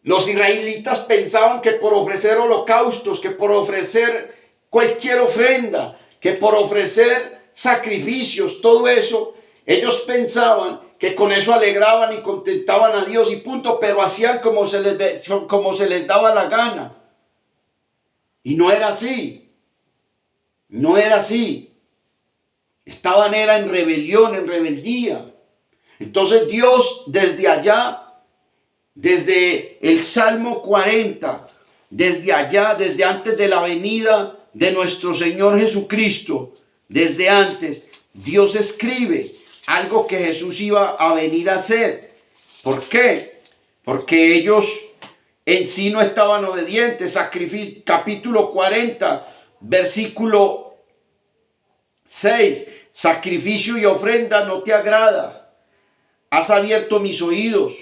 los israelitas pensaban que por ofrecer holocaustos, que por ofrecer cualquier ofrenda, que por ofrecer sacrificios, todo eso, ellos pensaban que con eso alegraban y contentaban a Dios y punto, pero hacían como se les daba la gana. Y no era así. No era así. Estaban en rebelión, en rebeldía. Entonces Dios desde allá, desde el Salmo 40, desde allá, desde antes de la venida de nuestro Señor Jesucristo, desde antes, Dios escribe algo que Jesús iba a venir a hacer. ¿Por qué? Porque ellos en sí no estaban obedientes. Capítulo 40, versículo 6. Sacrificio y ofrenda no te agrada. Has abierto mis oídos,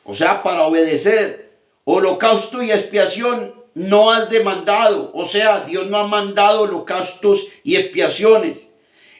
o sea, para obedecer. Holocausto y expiación no has demandado, o sea, Dios no ha mandado holocaustos y expiaciones.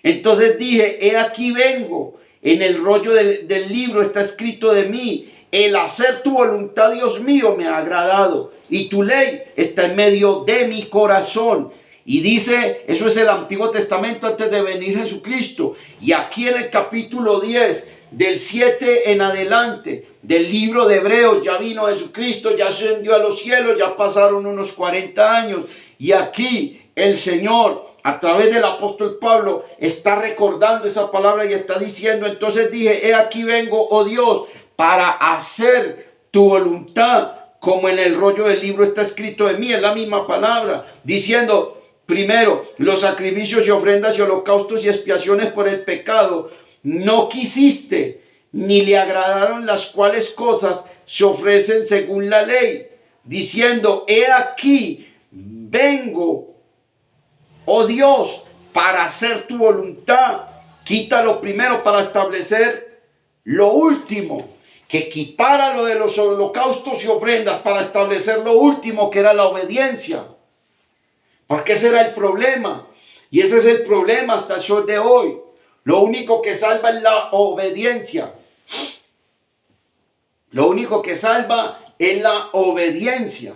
Entonces dije, he aquí vengo, en el rollo del libro está escrito de mí, el hacer tu voluntad, Dios mío, me ha agradado, y tu ley está en medio de mi corazón. Y dice, eso es el Antiguo Testamento antes de venir Jesucristo. Y aquí en el capítulo 10, del 7 en adelante, del libro de Hebreos, ya vino Jesucristo, ya ascendió a los cielos, ya pasaron unos 40 años. Y aquí el Señor, a través del apóstol Pablo, está recordando esa palabra y está diciendo, entonces dije, he aquí vengo, oh Dios, para hacer tu voluntad, como en el rollo del libro está escrito de mí, es la misma palabra, diciendo, primero, los sacrificios y ofrendas y holocaustos y expiaciones por el pecado no quisiste, ni le agradaron, las cuales cosas se ofrecen según la ley, diciendo, he aquí, vengo, oh Dios, para hacer tu voluntad. Quita lo primero para establecer lo último, que quitara lo de los holocaustos y ofrendas para establecer lo último, que era la obediencia. Porque ese era el problema. Y ese es el problema hasta el sol de hoy. Lo único que salva es la obediencia. Lo único que salva es la obediencia.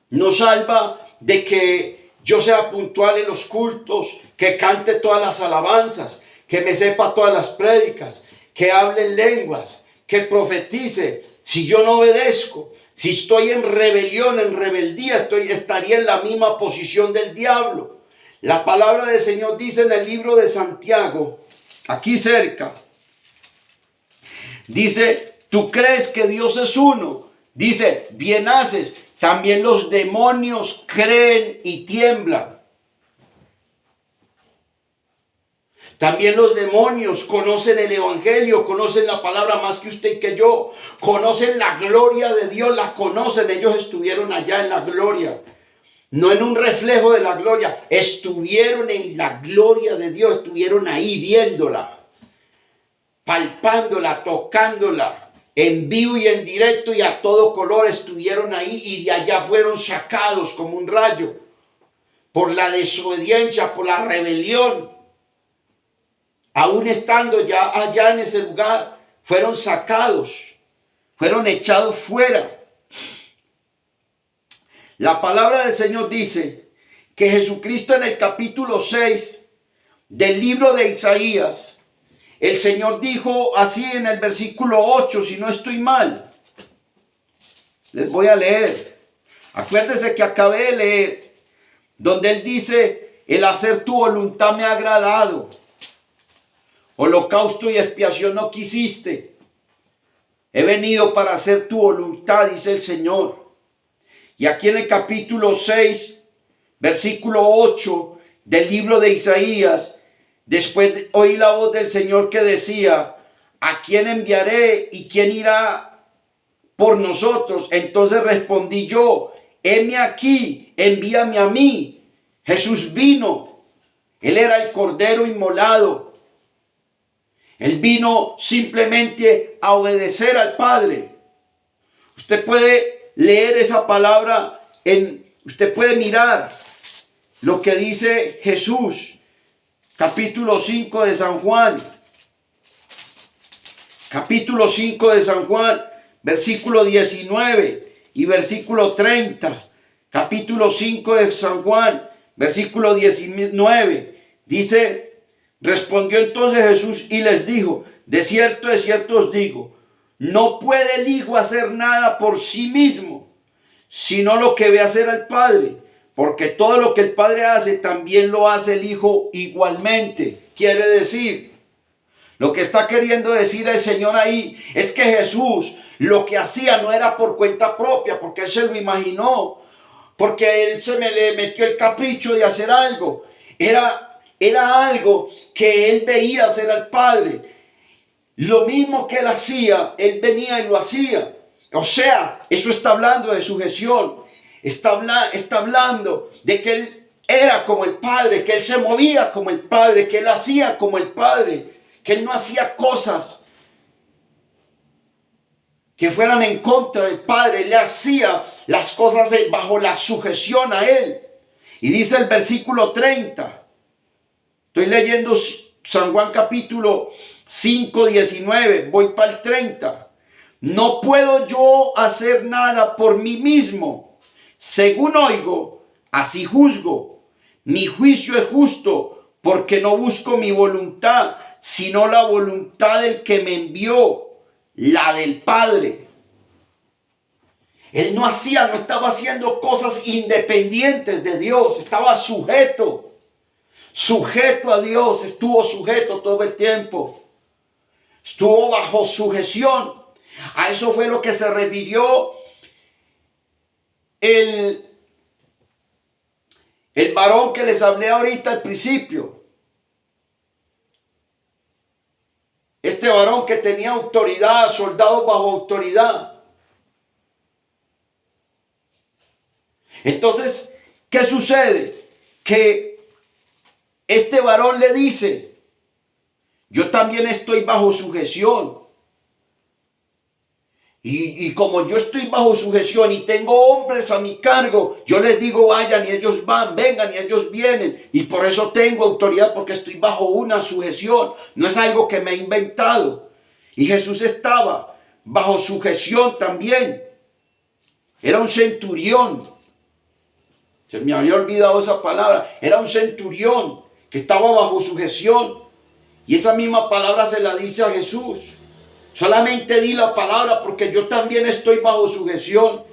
No salva de que yo sea puntual en los cultos, que cante todas las alabanzas, que me sepa todas las prédicas, que hable en lenguas, que profetice. Si yo no obedezco, si estoy en rebelión, en rebeldía, estaría en la misma posición del diablo. La palabra del Señor dice en el libro de Santiago, aquí cerca, dice, ¿tú crees que Dios es uno? Dice, bien haces. También los demonios creen y tiemblan. También los demonios conocen el evangelio, conocen la palabra más que usted y que yo. Conocen la gloria de Dios, la conocen. Ellos estuvieron allá en la gloria. No en un reflejo de la gloria. Estuvieron en la gloria de Dios. Estuvieron ahí viéndola, palpándola, tocándola. En vivo y en directo y a todo color estuvieron ahí y de allá fueron sacados como un rayo por la desobediencia, por la rebelión. Aún estando ya allá en ese lugar, fueron sacados, fueron echados fuera. La palabra del Señor dice que Jesucristo en el capítulo 6 del libro de Isaías, el Señor dijo así en el versículo 8, si no estoy mal. Les voy a leer. Acuérdense que acabé de leer, donde Él dice, el hacer tu voluntad me ha agradado. Holocausto y expiación no quisiste. He venido para hacer tu voluntad, dice el Señor. Y aquí en el capítulo 6, versículo 8 del libro de Isaías, después oí la voz del Señor que decía, ¿a quién enviaré y quién irá por nosotros? Entonces respondí yo, heme aquí, envíame a mí. Jesús vino, Él era el Cordero inmolado. Él vino simplemente a obedecer al Padre. Usted puede leer esa palabra, usted puede mirar lo que dice Jesús. Capítulo 5 de San Juan. Capítulo 5 de San Juan, versículo 19 y versículo 30. Capítulo 5 de San Juan, versículo 19. Dice, respondió entonces Jesús y les dijo, de cierto os digo, no puede el Hijo hacer nada por sí mismo, sino lo que ve hacer al Padre. Porque todo lo que el Padre hace, también lo hace el Hijo igualmente. Quiere decir, lo que está queriendo decir el Señor ahí es que Jesús lo que hacía no era por cuenta propia, porque Él se lo imaginó, porque Él le metió el capricho de hacer algo. Era algo que Él veía hacer al Padre. Lo mismo que Él hacía, Él venía y lo hacía. O sea, eso está hablando de sujeción. Está hablando de que Él era como el Padre, que Él se movía como el Padre, que Él hacía como el Padre, que Él no hacía cosas que fueran en contra del Padre. Él hacía las cosas bajo la sujeción a Él. Y dice el versículo 30. Estoy leyendo San Juan capítulo 5, 19. Voy para el 30. No puedo yo hacer nada por mí mismo. Según oigo, así juzgo. Mi juicio es justo, porque no busco mi voluntad, sino la voluntad del que me envió, la del Padre. Él no estaba haciendo cosas independientes de Dios, estaba sujeto a Dios, estuvo sujeto todo el tiempo, estuvo bajo sujeción. A eso fue lo que se refirió el varón que les hablé ahorita al principio. Este varón que tenía autoridad, soldados bajo autoridad. Entonces, ¿qué sucede? Que este varón le dice, yo también estoy bajo sujeción. Y como yo estoy bajo sujeción y tengo hombres a mi cargo, yo les digo vayan y ellos van, vengan y ellos vienen. Y por eso tengo autoridad, porque estoy bajo una sujeción. No es algo que me he inventado. Y Jesús estaba bajo sujeción también. Era un centurión. Se me había olvidado esa palabra. Era un centurión que estaba bajo sujeción. Y esa misma palabra se la dice a Jesús. Solamente di la palabra porque yo también estoy bajo sujeción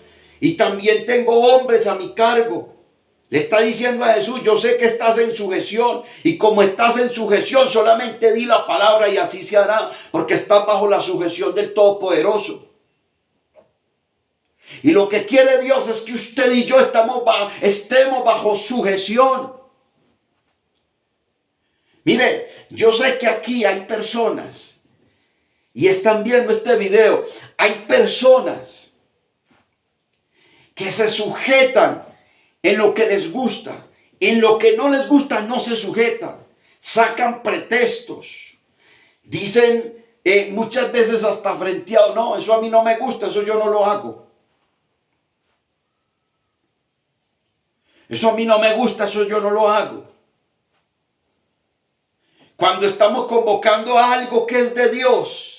y también tengo hombres a mi cargo. Le está diciendo a Jesús, yo sé que estás en sujeción y como estás en sujeción solamente di la palabra y así se hará porque estás bajo la sujeción del Todopoderoso. Y lo que quiere Dios es que usted y yo estemos bajo sujeción. Mire, yo sé que aquí hay personas y están viendo este video. Hay personas que se sujetan en lo que les gusta. En lo que no les gusta no se sujetan. Sacan pretextos. Dicen muchas veces hasta frenteado, no, eso a mí no me gusta, eso yo no lo hago. Eso a mí no me gusta, eso yo no lo hago. Cuando estamos convocando a algo que es de Dios,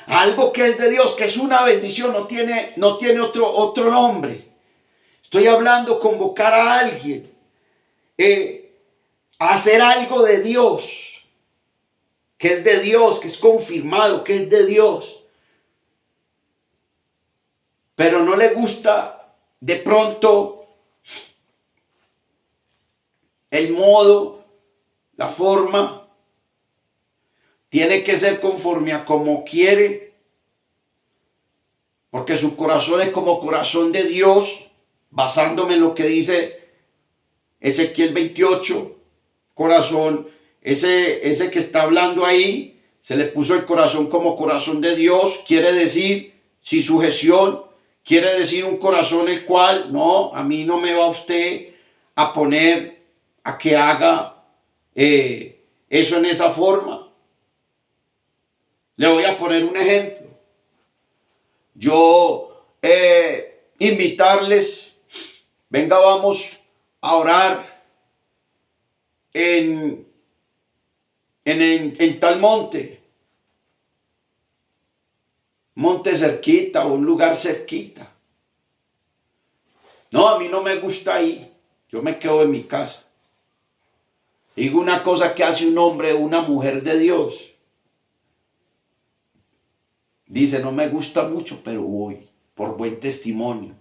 algo que es de Dios, que es una bendición, no tiene otro nombre. Estoy hablando convocar a alguien, a hacer algo de Dios, que es de Dios, que es confirmado, que es de Dios. Pero no le gusta de pronto el modo, la forma. Tiene que ser conforme a como quiere, porque su corazón es como corazón de Dios, basándome en lo que dice Ezequiel 28, corazón, ese que está hablando ahí, se le puso el corazón como corazón de Dios, quiere decir, sin sujeción, quiere decir un corazón el cual, no, a mí no me va usted a poner a que haga eso en esa forma. Le voy a poner un ejemplo. Yo invitarles, venga, vamos a orar en tal monte cerquita o un lugar cerquita. No, a mí no me gusta ahí, yo me quedo en mi casa. Digo una cosa que hace un hombre o una mujer de Dios. Dice, no me gusta mucho, pero voy por buen testimonio.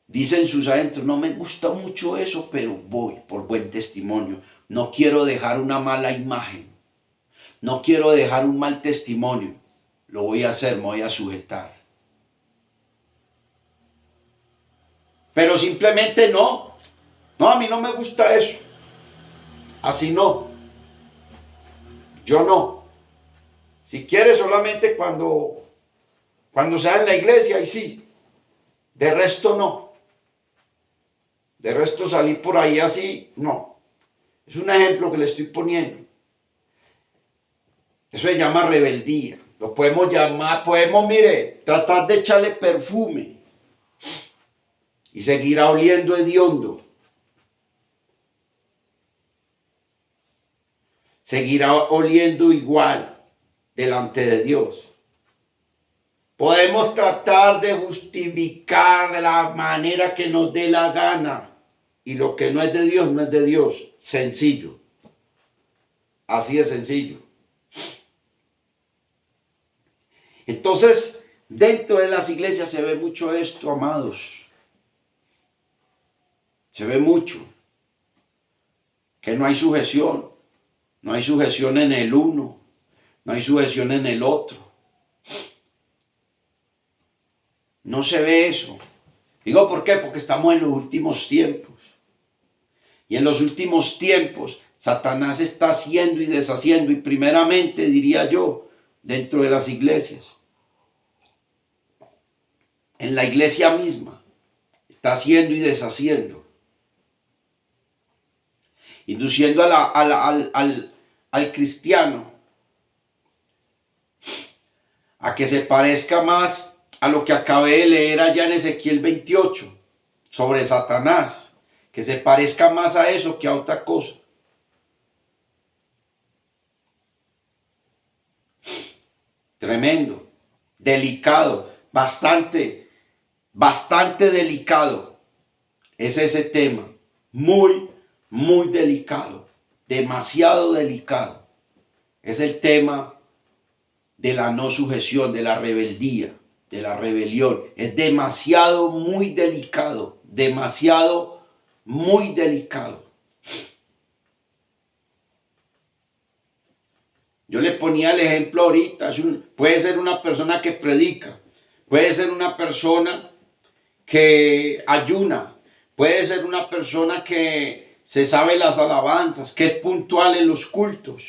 Dicen sus adentros, no me gusta mucho eso, pero voy por buen testimonio. No quiero dejar una mala imagen. No quiero dejar un mal testimonio. Lo voy a hacer, me voy a sujetar. Pero simplemente no. No, a mí no me gusta eso. Así no. Yo no. Si quiere solamente cuando sea en la iglesia, ahí sí. De resto no. De resto salir por ahí así, no. Es un ejemplo que le estoy poniendo. Eso se llama rebeldía. Lo podemos llamar, mire, tratar de echarle perfume y seguirá oliendo hediondo. Seguirá oliendo igual delante de Dios. Podemos tratar de justificar la manera que nos dé la gana. Y lo que no es de Dios, no es de Dios. Sencillo. Así de sencillo. Entonces, dentro de las iglesias se ve mucho esto, amados. Se ve mucho. Que no hay sujeción. No hay sujeción en el uno. No hay sujeción en el otro. No se ve eso. Digo, ¿por qué? Porque estamos en los últimos tiempos. Y en los últimos tiempos, Satanás está haciendo y deshaciendo. Y primeramente, diría yo, dentro de las iglesias. En la iglesia misma. Está haciendo y deshaciendo. Induciendo al cristiano a que se parezca más a lo que acabé de leer allá en Ezequiel 28 sobre Satanás, que se parezca más a eso que a otra cosa. Tremendo, delicado, bastante delicado es ese tema, muy delicado, demasiado delicado. Es el tema de la no sujeción, de la rebeldía, de la rebelión. Es demasiado, muy delicado, demasiado, muy delicado. Yo le ponía el ejemplo ahorita, puede ser una persona que predica, puede ser una persona que ayuna, puede ser una persona que se sabe las alabanzas, que es puntual en los cultos,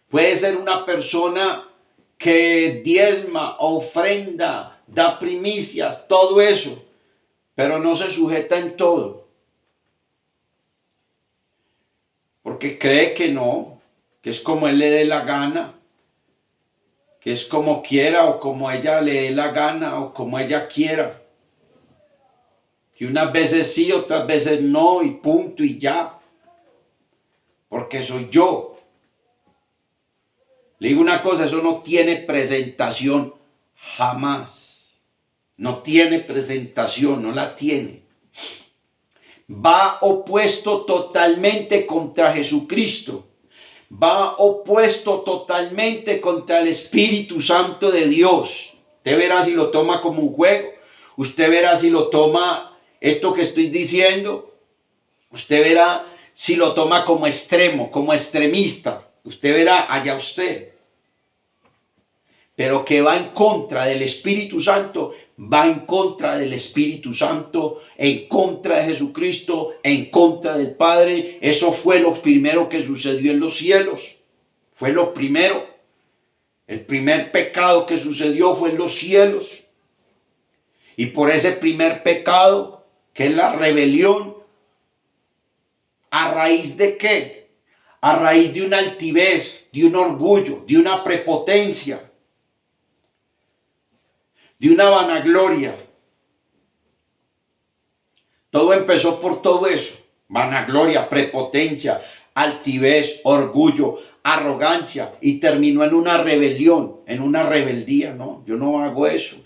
puede ser una persona que diezma, ofrenda, da primicias, todo eso, pero no se sujeta en todo, porque cree que no, que es como él le dé la gana, que es como quiera o como ella le dé la gana o como ella quiera, que unas veces sí, otras veces no y punto y ya, porque soy yo. Le digo una cosa, eso no tiene presentación jamás, no tiene presentación, no la tiene. Va opuesto totalmente contra Jesucristo. Va opuesto totalmente contra el Espíritu Santo de Dios. Usted verá si lo toma como un juego. Usted verá si lo toma esto que estoy diciendo. Usted verá si lo toma como extremo, como extremista. Usted verá allá usted. Pero que va en contra del Espíritu Santo, va en contra del Espíritu Santo, en contra de Jesucristo, en contra del Padre. Eso fue lo primero que sucedió en los cielos. Fue lo primero. El primer pecado que sucedió fue en los cielos. Y por ese primer pecado, que es la rebelión, ¿a raíz de qué? A raíz de una altivez, de un orgullo, de una prepotencia, de una vanagloria. Todo empezó por todo eso. Vanagloria, prepotencia, altivez, orgullo, arrogancia, y terminó en una rebelión, en una rebeldía. No, yo no hago eso.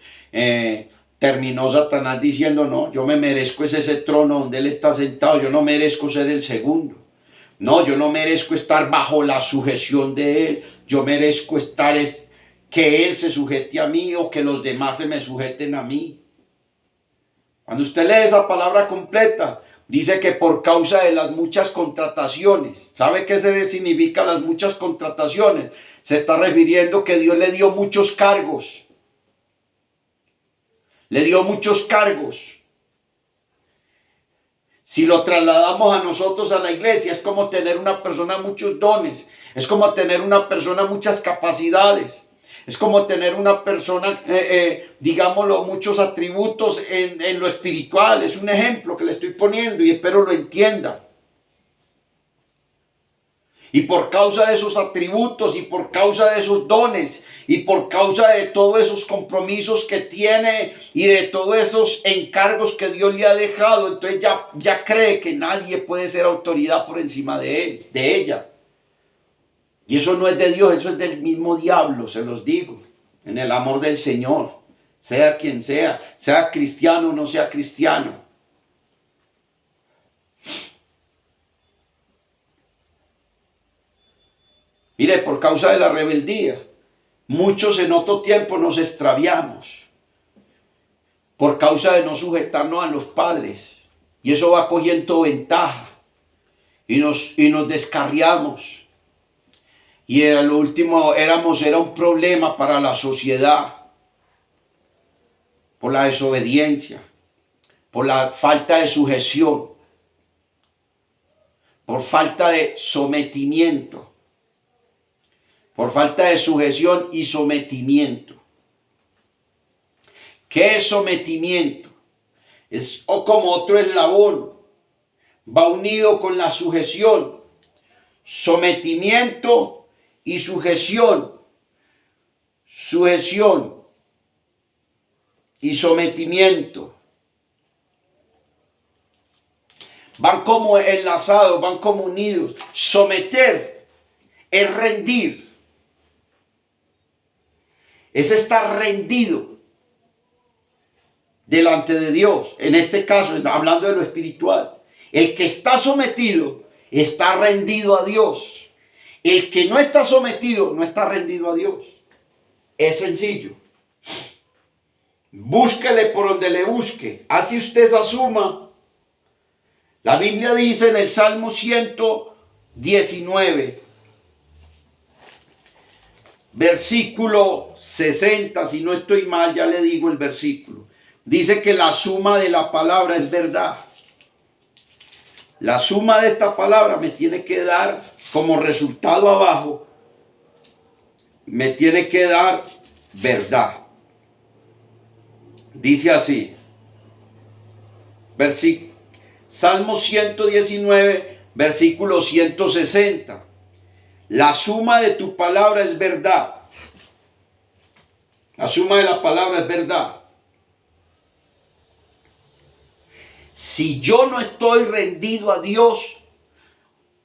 Terminó Satanás diciendo, no, yo me merezco ese trono donde él está sentado, yo no merezco ser el segundo. No, yo no merezco estar bajo la sujeción de él, yo merezco estar que él se sujete a mí o que los demás se me sujeten a mí. Cuando usted lee esa palabra completa, dice que por causa de las muchas contrataciones. ¿Sabe qué significa las muchas contrataciones? Se está refiriendo que Dios le dio muchos cargos. Le dio muchos cargos. Si lo trasladamos a nosotros, a la iglesia, es como tener una persona muchos dones. Es como tener una persona muchas capacidades. Es como tener una persona, digámoslo, muchos atributos en lo espiritual. Es un ejemplo que le estoy poniendo y espero lo entienda. Y por causa de esos atributos y por causa de esos dones y por causa de todos esos compromisos que tiene y de todos esos encargos que Dios le ha dejado, entonces ya cree que nadie puede ser autoridad por encima de él, de ella. Y eso no es de Dios, eso es del mismo diablo, se los digo, en el amor del Señor, sea quien sea cristiano o no sea cristiano. Mire, por causa de la rebeldía, muchos en otro tiempo nos extraviamos, por causa de no sujetarnos a los padres, y eso va cogiendo ventaja, y nos descarriamos. Y a lo último era un problema para la sociedad, por la desobediencia, por la falta de sujeción, por falta de sometimiento, por falta de sujeción y sometimiento. ¿Qué es sometimiento? Es como otro eslabón, va unido con la sujeción. Sometimiento y sujeción, sujeción y sometimiento. Van como enlazados, van como unidos. Someter es rendir. Es estar rendido delante de Dios. En este caso, hablando de lo espiritual. El que está sometido está rendido a Dios. El que no está sometido no está rendido a Dios. Es sencillo. Búsquele por donde le busque. Así usted se asuma. La Biblia dice en el Salmo 119, versículo 60, si no estoy mal, ya le digo el versículo. Dice que la suma de la palabra es verdad. La suma de esta palabra me tiene que dar como resultado abajo, me tiene que dar verdad. Dice así, Salmo 119, versículo 160. La suma de tu palabra es verdad. La suma de la palabra es verdad. Si yo no estoy rendido a Dios,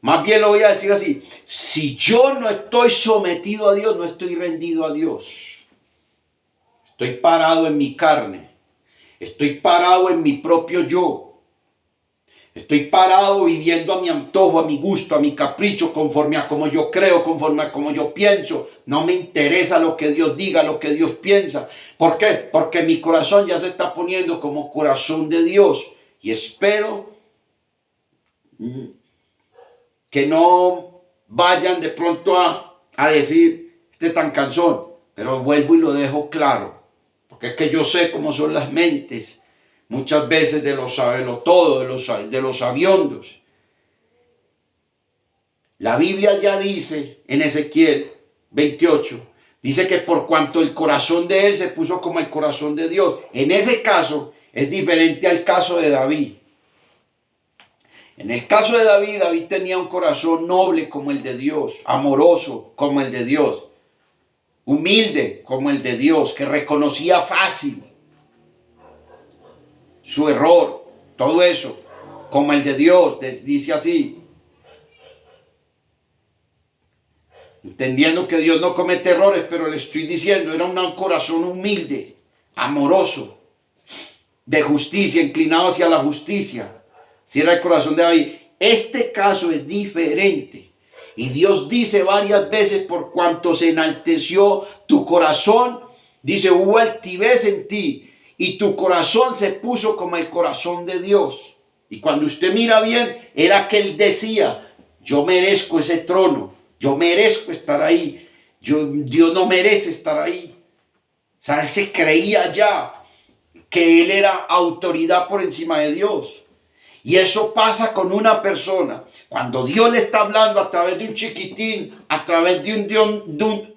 más bien lo voy a decir así, si yo no estoy sometido a Dios, no estoy rendido a Dios. Estoy parado en mi carne. Estoy parado en mi propio yo. Estoy parado viviendo a mi antojo, a mi gusto, a mi capricho, conforme a como yo creo, conforme a como yo pienso. No me interesa lo que Dios diga, lo que Dios piensa. ¿Por qué? Porque mi corazón ya se está poniendo como corazón de Dios. Y espero que no vayan de pronto a decir, este tan cansón. Pero vuelvo y lo dejo claro. Porque es que yo sé cómo son las mentes. Muchas veces de los sabelotodo, de los sabiondos. La Biblia ya dice en Ezequiel 28, dice que por cuanto el corazón de él se puso como el corazón de Dios. En ese caso es diferente al caso de David. En el caso de David, David tenía un corazón noble como el de Dios, amoroso como el de Dios, humilde como el de Dios, que reconocía fácil su error, todo eso, como el de Dios, dice así. Entendiendo que Dios no comete errores, pero le estoy diciendo, era un corazón humilde, amoroso, de justicia, inclinado hacia la justicia. Si era el corazón de David. Este caso es diferente. Y Dios dice varias veces, por cuanto se enalteció tu corazón, dice, hubo altivez en ti. Y tu corazón se puso como el corazón de Dios. Y cuando usted mira bien, era que él decía, yo merezco ese trono, yo merezco estar ahí, Dios no merece estar ahí. O sea, él se creía ya que él era autoridad por encima de Dios. Y eso pasa con una persona. Cuando Dios le está hablando a través de un chiquitín, a través de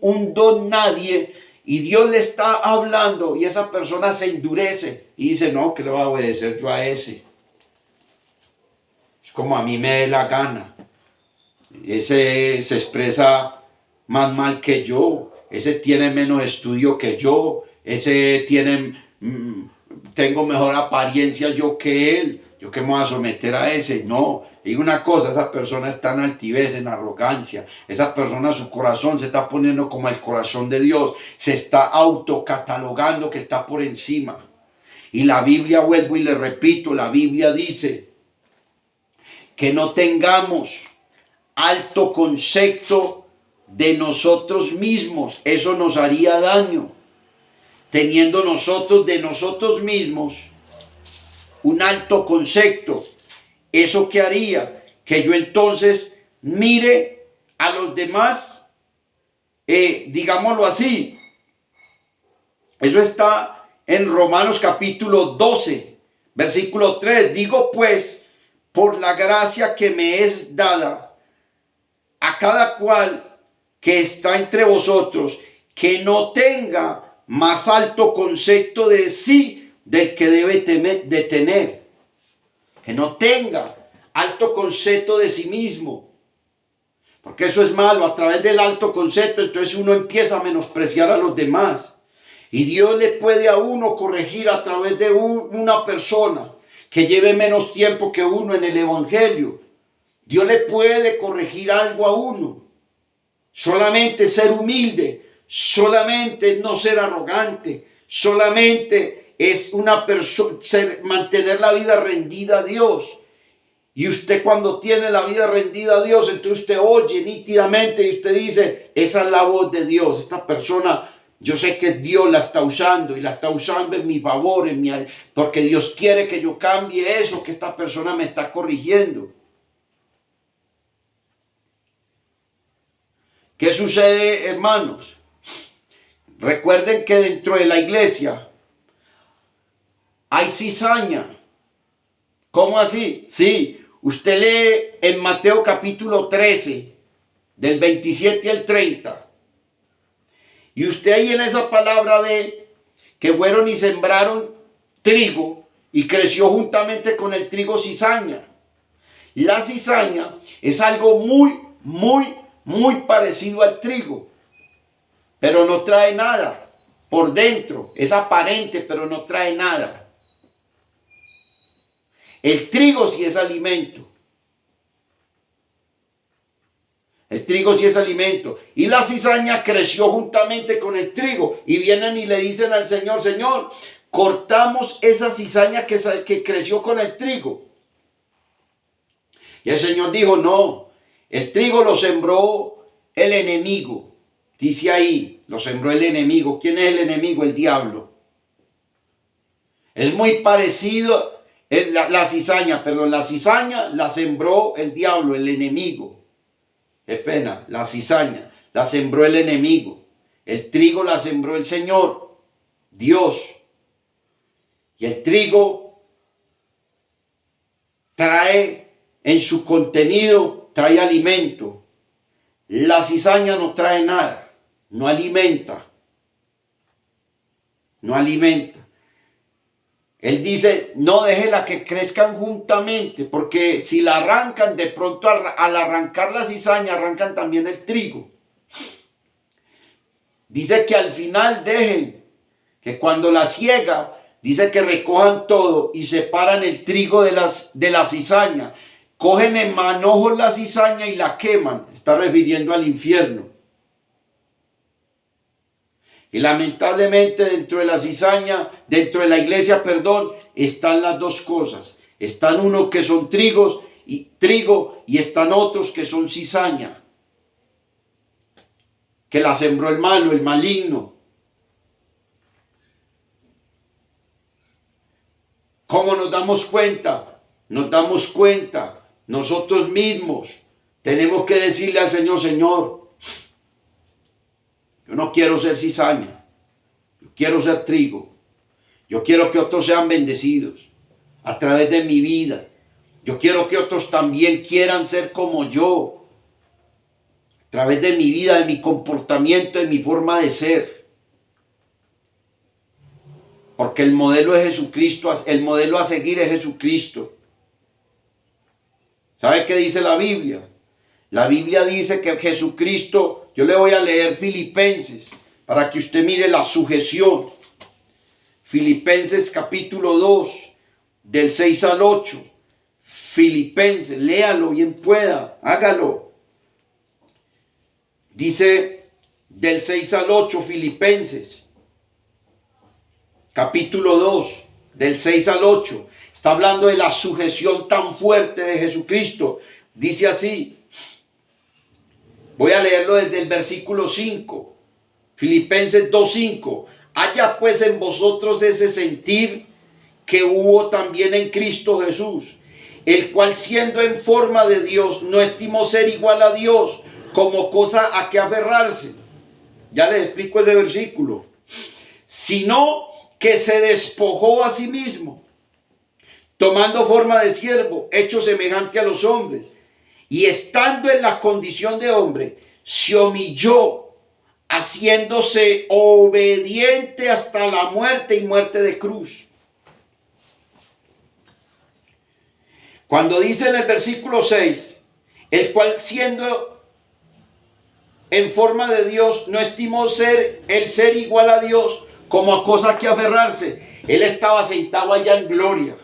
un don nadie, y Dios le está hablando y esa persona se endurece y dice, no, que le voy a obedecer yo a ese. Es como a mí me dé la gana. Ese se expresa más mal que yo. Ese tiene menos estudio que yo. Ese tengo mejor apariencia yo que él. ¿Yo qué me voy a someter a ese? No. Y una cosa, esa persona está en altivez, en arrogancia. Esa persona, su corazón se está poniendo como el corazón de Dios. Se está autocatalogando que está por encima. Y la Biblia, vuelvo y le repito, la Biblia dice que no tengamos alto concepto de nosotros mismos. Eso nos haría daño. Teniendo nosotros de nosotros mismos un alto concepto, ¿eso qué haría? Que yo entonces mire a los demás, digámoslo así. Eso está en Romanos capítulo 12, versículo 3. Digo pues, por la gracia que me es dada, a cada cual que está entre vosotros, que no tenga más alto concepto de sí del que debe de tener, que no tenga alto concepto de sí mismo. porque eso es malo, a través del alto concepto, entonces uno empieza a menospreciar a los demás. Y Dios le puede a uno corregir a través de una persona que lleve menos tiempo que uno en el evangelio. Dios le puede corregir algo a uno. Solamente ser humilde, solamente no ser arrogante, solamente es una persona, mantener la vida rendida a Dios. Y usted cuando tiene la vida rendida a Dios, entonces usted oye nítidamente y usted dice, esa es la voz de Dios. Esta persona, yo sé que Dios la está usando y la está usando en mi favor, porque Dios quiere que yo cambie eso que esta persona me está corrigiendo. ¿Qué sucede, hermanos? Recuerden que dentro de la iglesia hay cizaña. ¿Cómo así? Sí, usted lee en Mateo capítulo 13, del 27 al 30. Y usted ahí en esa palabra ve que fueron y sembraron trigo y creció juntamente con el trigo cizaña. La cizaña es algo muy parecido al trigo, pero no trae nada por dentro. Es aparente, pero no trae nada. El trigo sí es alimento. El trigo sí es alimento. Y la cizaña creció juntamente con el trigo. Y vienen y le dicen al Señor, Señor, cortamos esa cizaña que creció con el trigo. Y el Señor dijo, no, el trigo lo sembró el enemigo. Dice ahí, lo sembró el enemigo. ¿Quién es el enemigo? El diablo. Es muy parecido. La cizaña la sembró el diablo, el enemigo. Qué pena, la cizaña la sembró el enemigo. El trigo la sembró el Señor, Dios. Y el trigo trae en su contenido, trae alimento. La cizaña no trae nada, no alimenta. No alimenta. Él dice, no déjela que crezcan juntamente, porque si la arrancan, de pronto al arrancar la cizaña, arrancan también el trigo. Dice que al final dejen, que cuando la siega, dice que recojan todo y separan el trigo de la cizaña. Cogen en manojos la cizaña y la queman. Está refiriendo al infierno. Y lamentablemente dentro de la cizaña, dentro de la iglesia, están las dos cosas. Están unos que son trigo y están otros que son cizaña. Que la sembró el malo, el maligno. ¿Cómo nos damos cuenta? Nos damos cuenta nosotros mismos. Tenemos que decirle al Señor, Señor, yo no quiero ser cizaña, yo quiero ser trigo. Yo quiero que otros sean bendecidos a través de mi vida. Yo quiero que otros también quieran ser como yo. A través de mi vida, de mi comportamiento, de mi forma de ser. Porque el modelo es Jesucristo, el modelo a seguir es Jesucristo. ¿Sabe qué dice la Biblia? La Biblia dice que Jesucristo, yo le voy a leer Filipenses para que usted mire la sujeción. Filipenses capítulo 2, del 6 al 8. Filipenses, léalo bien pueda, hágalo. Dice del 6 al 8 Filipenses, capítulo 2, del 6 al 8. Está hablando de la sujeción tan fuerte de Jesucristo. Dice así, voy a leerlo desde el versículo 5. Filipenses 2:5. Haya pues en vosotros ese sentir que hubo también en Cristo Jesús, el cual siendo en forma de Dios, no estimó ser igual a Dios como cosa a que aferrarse. Ya les explico ese versículo. Sino que se despojó a sí mismo, tomando forma de siervo, hecho semejante a los hombres, y estando en la condición de hombre, se humilló, haciéndose obediente hasta la muerte y muerte de cruz. Cuando dice en el versículo 6, el cual siendo en forma de Dios, no estimó el ser igual a Dios como a cosa que aferrarse. Él estaba sentado allá en gloria.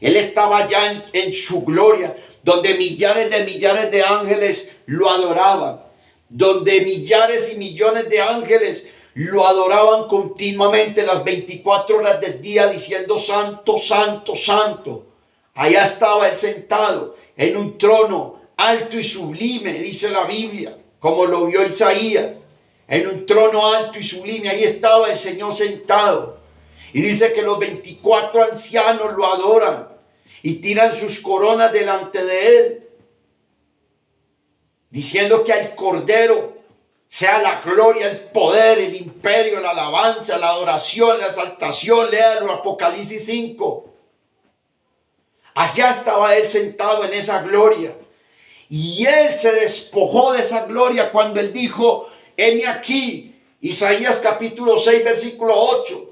Él estaba allá en su gloria, donde millares de ángeles lo adoraban, donde millares y millones de ángeles lo adoraban continuamente las 24 horas del día, diciendo santo, santo, santo. Allá estaba él sentado en un trono alto y sublime, dice la Biblia, como lo vio Isaías, en un trono alto y sublime. Ahí estaba el Señor sentado. Y dice que los 24 ancianos lo adoran y tiran sus coronas delante de él, diciendo que al Cordero sea la gloria, el poder, el imperio, la alabanza, la adoración, la exaltación. Léalo, Apocalipsis 5. Allá estaba él sentado en esa gloria. Y él se despojó de esa gloria cuando él dijo, heme aquí. Isaías capítulo 6, versículo 8.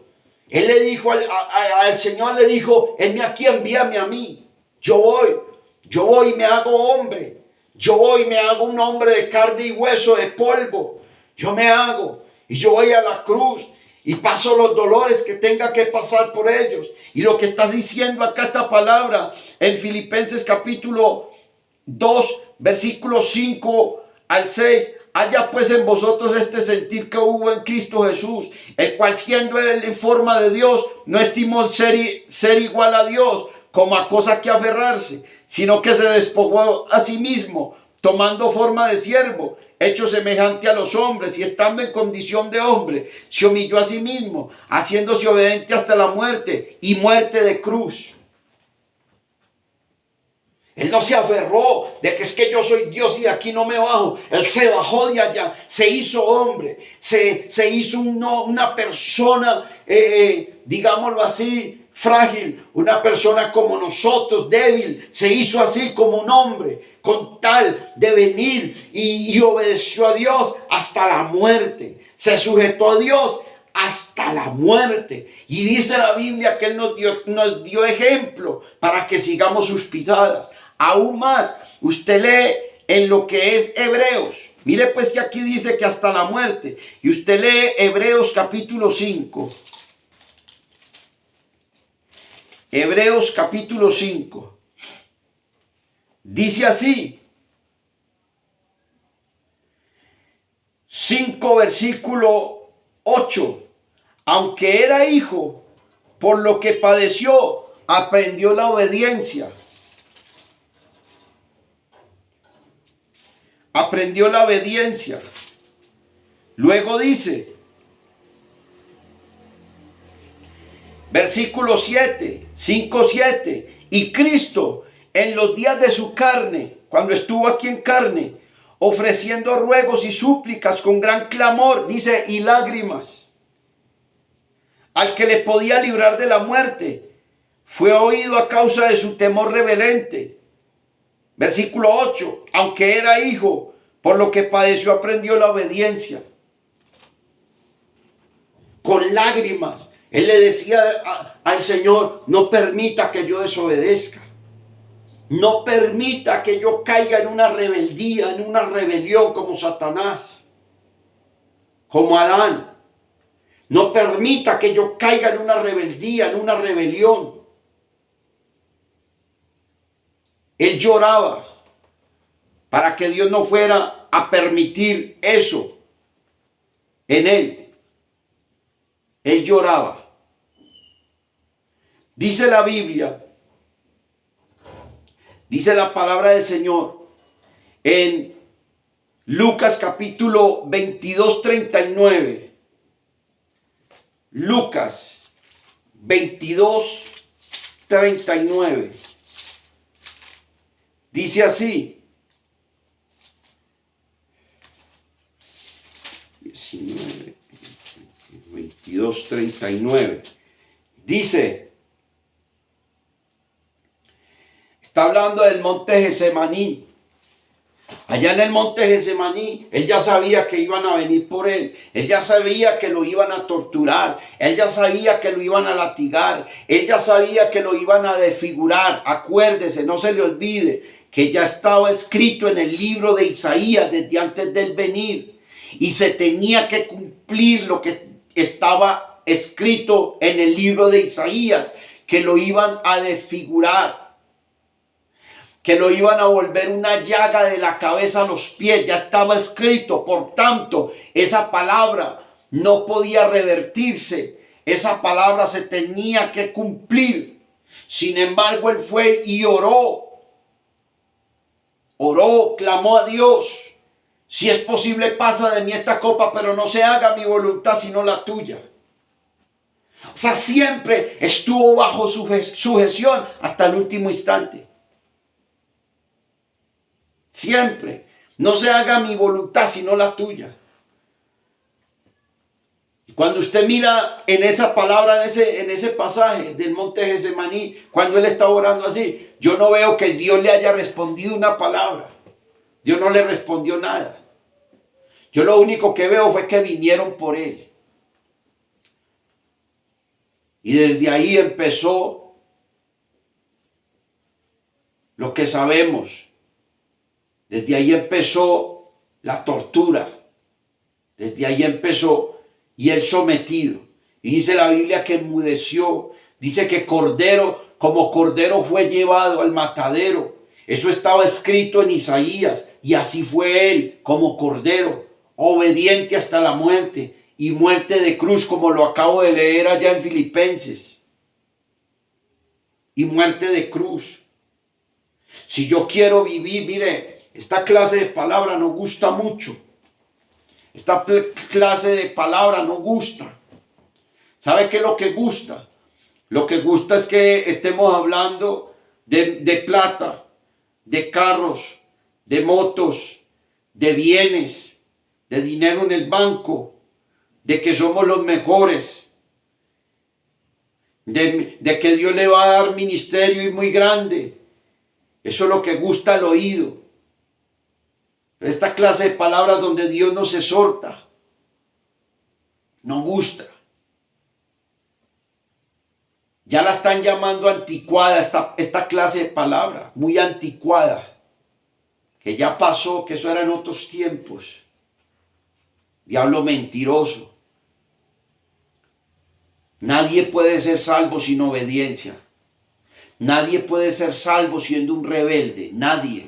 Él le dijo al Señor, le dijo, heme aquí, envíame a mí. Yo voy y me hago hombre. Yo voy y me hago un hombre de carne y hueso, de polvo. Yo me hago y yo voy a la cruz y paso los dolores que tenga que pasar por ellos. Y lo que está diciendo acá esta palabra en Filipenses capítulo 2, versículos 5 al 6. Haya pues en vosotros este sentir que hubo en Cristo Jesús, el cual siendo él en forma de Dios, no estimó ser igual a Dios como a cosa que aferrarse, sino que se despojó a sí mismo, tomando forma de siervo, hecho semejante a los hombres, y estando en condición de hombre, se humilló a sí mismo, haciéndose obediente hasta la muerte, y muerte de cruz. Él no se aferró de que es que yo soy Dios y de aquí no me bajo. Él se bajó de allá, se hizo hombre, se hizo una persona, digámoslo así, frágil, una persona como nosotros, débil. Se hizo así como un hombre, con tal de venir y obedeció a Dios hasta la muerte. Se sujetó a Dios hasta la muerte. Y dice la Biblia que Él nos dio ejemplo para que sigamos sus pisadas. Aún más, usted lee en lo que es Hebreos. Mire pues que aquí dice que hasta la muerte. Y usted lee Hebreos capítulo 5. Hebreos capítulo 5. Dice así. 5 versículo 8. Aunque era hijo, por lo que padeció, aprendió la obediencia. Aprendió la obediencia. Luego dice, versículo 7, 5, 7. Y Cristo, en los días de su carne, cuando estuvo aquí en carne, ofreciendo ruegos y súplicas con gran clamor, dice, y lágrimas, al que le podía librar de la muerte, fue oído a causa de su temor reverente. Versículo 8, aunque era hijo, por lo que padeció aprendió la obediencia. Con lágrimas, él le decía al Señor, no permita que yo desobedezca. No permita que yo caiga en una rebeldía, en una rebelión como Satanás, como Adán. No permita que yo caiga en una rebeldía, en una rebelión. Él lloraba para que Dios no fuera a permitir eso en él. Él lloraba. Dice la Biblia, dice la palabra del Señor en Lucas capítulo 22, 39. Lucas 22, 39. Dice así. 19, 22, 39. Dice, está hablando del monte Getsemaní. Allá en el monte Getsemaní, él ya sabía que iban a venir por él. Él ya sabía que lo iban a torturar. Él ya sabía que lo iban a latigar. Él ya sabía que lo iban a desfigurar. Acuérdese, no se le olvide que ya estaba escrito en el libro de Isaías desde antes del venir. y se tenía que cumplir lo que estaba escrito en el libro de Isaías, que lo iban a desfigurar, que lo iban a volver una llaga de la cabeza a los pies. Ya estaba escrito, por tanto, esa palabra no podía revertirse, esa palabra se tenía que cumplir. Sin embargo, él fue y oró, clamó a Dios: si es posible, pasa de mí esta copa, pero no se haga mi voluntad sino la tuya. O sea, siempre estuvo bajo sujeción hasta el último instante. Siempre. No se haga mi voluntad sino la tuya. Y cuando usted mira en esa palabra, en ese pasaje del monte Getsemaní, cuando él está orando así, yo no veo que Dios le haya respondido una palabra. Dios no le respondió nada. Yo lo único que veo fue que vinieron por él. Y desde ahí empezó lo que sabemos. Desde ahí empezó la tortura. Desde ahí empezó, y él sometido. Y dice la Biblia que enmudeció. Dice que como cordero fue llevado al matadero. Eso estaba escrito en Isaías. Y así fue él, como cordero, obediente hasta la muerte. Y muerte de cruz, como lo acabo de leer allá en Filipenses. Y muerte de cruz. Si yo quiero vivir, mire, esta clase de palabra nos gusta mucho. Esta clase de palabra nos gusta. ¿Sabe qué es lo que gusta? Lo que gusta es que estemos hablando de plata, de carros, de motos, de bienes, de dinero en el banco, de que somos los mejores, de que Dios le va a dar ministerio y muy grande. Eso es lo que gusta al oído. Esta clase de palabras donde Dios nos exhorta, nos gusta. Ya la están llamando anticuada esta clase de palabra, muy anticuada, que ya pasó, que eso era en otros tiempos. Diablo mentiroso. Nadie puede ser salvo sin obediencia. Nadie puede ser salvo siendo un rebelde. Nadie.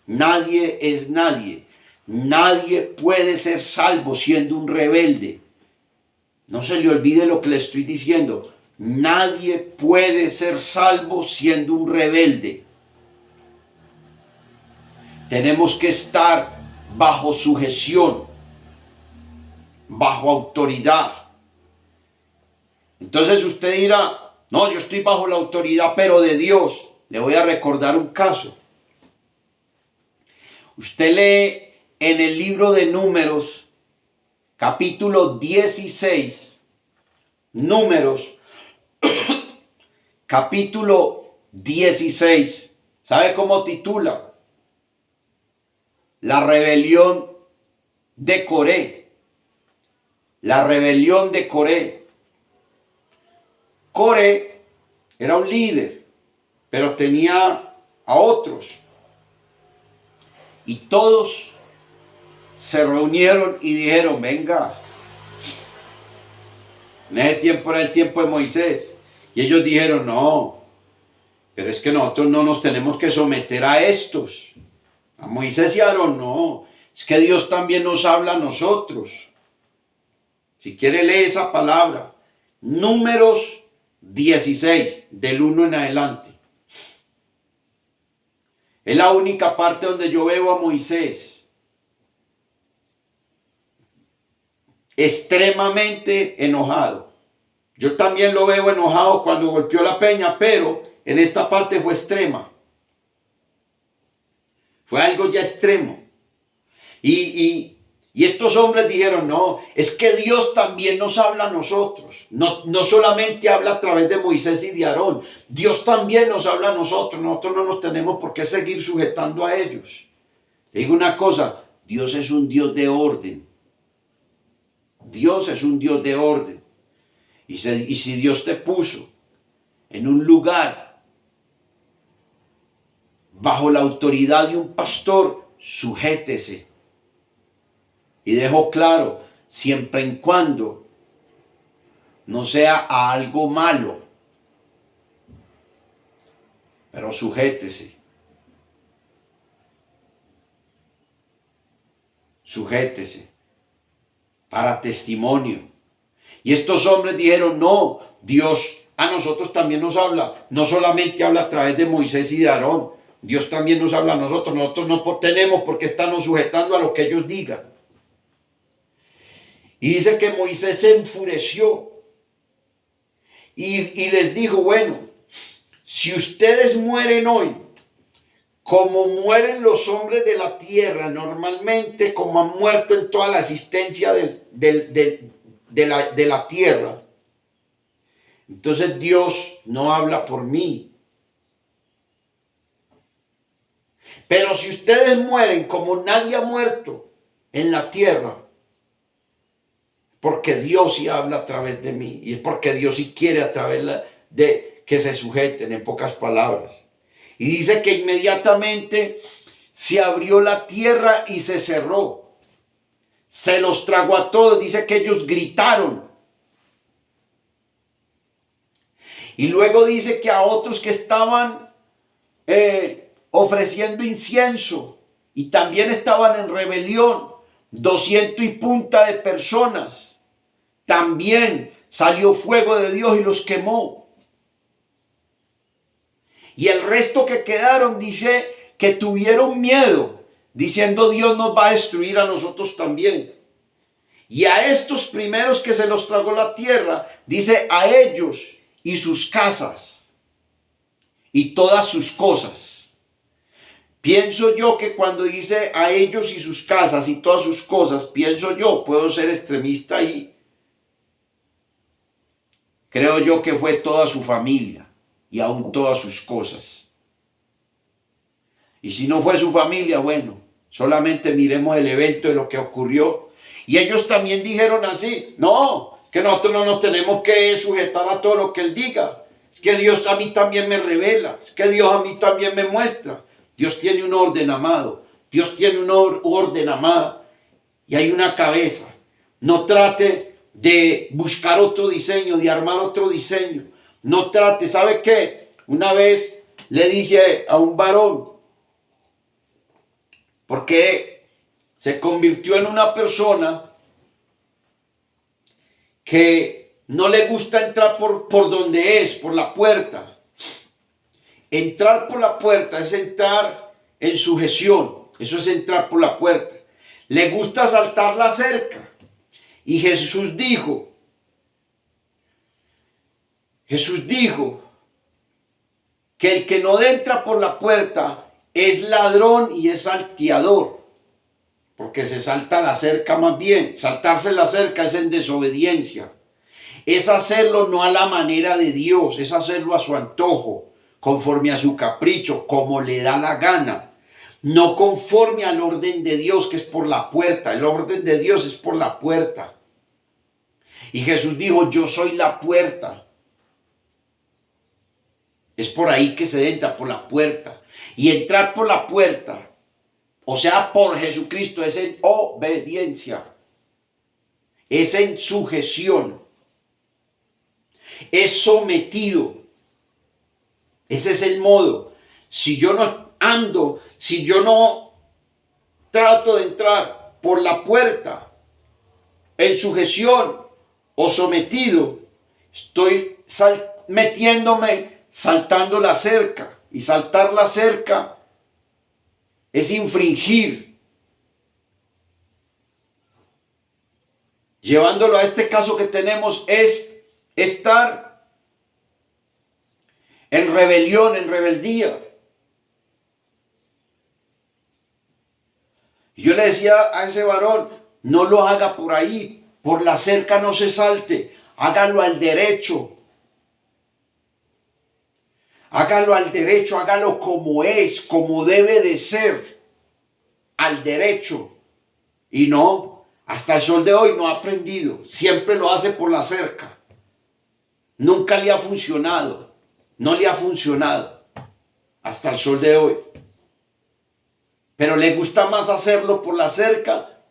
Nadie es nadie. Nadie puede ser salvo siendo un rebelde. No se le olvide lo que le estoy diciendo. Nadie puede ser salvo siendo un rebelde. Tenemos que estar bajo sujeción, bajo autoridad. Entonces usted dirá: no, yo estoy bajo la autoridad, pero de Dios. Le voy a recordar un caso. Usted lee en el libro de Números, capítulo 16, Números, capítulo 16. ¿Sabe cómo titula? La rebelión de Coré. La rebelión de Coré. Coré era un líder, pero tenía a otros. Y todos se reunieron y dijeron: venga, en ese tiempo era el tiempo de Moisés. Y ellos dijeron: no, pero es que nosotros no nos tenemos que someter a estos. A Moisés y a Aarón, no. Es que Dios también nos habla a nosotros. Si quiere, lee esa palabra. Números 16, del 1 en adelante. Es la única parte donde yo veo a Moisés extremadamente enojado. Yo también lo veo enojado cuando golpeó la peña, pero en esta parte fue extrema. Fue algo ya extremo. Y estos hombres dijeron: no, es que Dios también nos habla a nosotros. No solamente habla a través de Moisés y de Aarón. Dios también nos habla a nosotros. Nosotros no nos tenemos por qué seguir sujetando a ellos. Le digo una cosa: Dios es un Dios de orden. Dios es un Dios de orden. Y si Dios te puso en un lugar bajo la autoridad de un pastor, sujétese. Y dejó claro, siempre en cuando no sea a algo malo, pero sujétese. Sujétese para testimonio. Y estos hombres dijeron, no, Dios a nosotros también nos habla. No solamente habla a través de Moisés y de Aarón. Dios también nos habla a nosotros. Nosotros no tenemos por qué estarnos sujetando a lo que ellos digan. Y dice que Moisés se enfureció. Y les dijo, bueno, si ustedes mueren hoy, como mueren los hombres de la tierra, normalmente como han muerto en toda la existencia de la tierra, entonces Dios no habla por mí. Pero si ustedes mueren como nadie ha muerto en la tierra, porque Dios sí habla a través de mí, y es porque Dios sí quiere a través de que se sujeten, en pocas palabras. Y dice que inmediatamente se abrió la tierra y se cerró. Se los tragó a todos. Dice que ellos gritaron. Y luego dice que a otros que estaban ofreciendo incienso y también estaban en rebelión, 200 y punta de personas, también salió fuego de Dios y los quemó. Y el resto que quedaron dice que tuvieron miedo, diciendo Dios nos va a destruir a nosotros también. Y a estos primeros que se los tragó la tierra, dice a ellos y sus casas y todas sus cosas. Pienso yo que cuando dice a ellos y sus casas y todas sus cosas, pienso yo, puedo ser extremista ahí. Creo yo que fue toda su familia y aún todas sus cosas. Y si no fue su familia, bueno, solamente miremos el evento de lo que ocurrió. Y ellos también dijeron así, no, que nosotros no nos tenemos que sujetar a todo lo que Él diga. Es que Dios a mí también me revela, es que Dios a mí también me muestra. Dios tiene un orden, amado. Dios tiene un orden, amada. Y hay una cabeza. No trate de buscar otro diseño, de armar otro diseño. No trate, ¿sabe qué? Una vez le dije a un varón, porque se convirtió en una persona que no le gusta entrar por donde es, por la puerta. Entrar por la puerta es entrar en sujeción. Eso es entrar por la puerta. Le gusta saltar la cerca. Y Jesús dijo que el que no entra por la puerta es ladrón y es salteador. Porque se salta la cerca más bien. Saltarse la cerca es en desobediencia. Es hacerlo no a la manera de Dios, es hacerlo a su antojo, conforme a su capricho, como le da la gana. No conforme al orden de Dios, que es por la puerta. El orden de Dios es por la puerta. Y Jesús dijo, yo soy la puerta. Es por ahí que se entra, por la puerta. Y entrar por la puerta, o sea, por Jesucristo, es en obediencia. Es en sujeción. Es sometido. Ese es el modo. Si yo no ando, si yo no trato de entrar por la puerta en sujeción o sometido, estoy metiéndome, saltando la cerca. Y saltar la cerca es infringir. Llevándolo a este caso que tenemos, es estar en rebelión, en rebeldía. Y yo le decía a ese varón, no lo haga por ahí, por la cerca no se salte, hágalo al derecho. Hágalo al derecho, hágalo como es, como debe de ser, al derecho. Y no, hasta el sol de hoy no ha aprendido, siempre lo hace por la cerca. Nunca le ha funcionado, no le ha funcionado hasta el sol de hoy. Pero le gusta más hacerlo por la cerca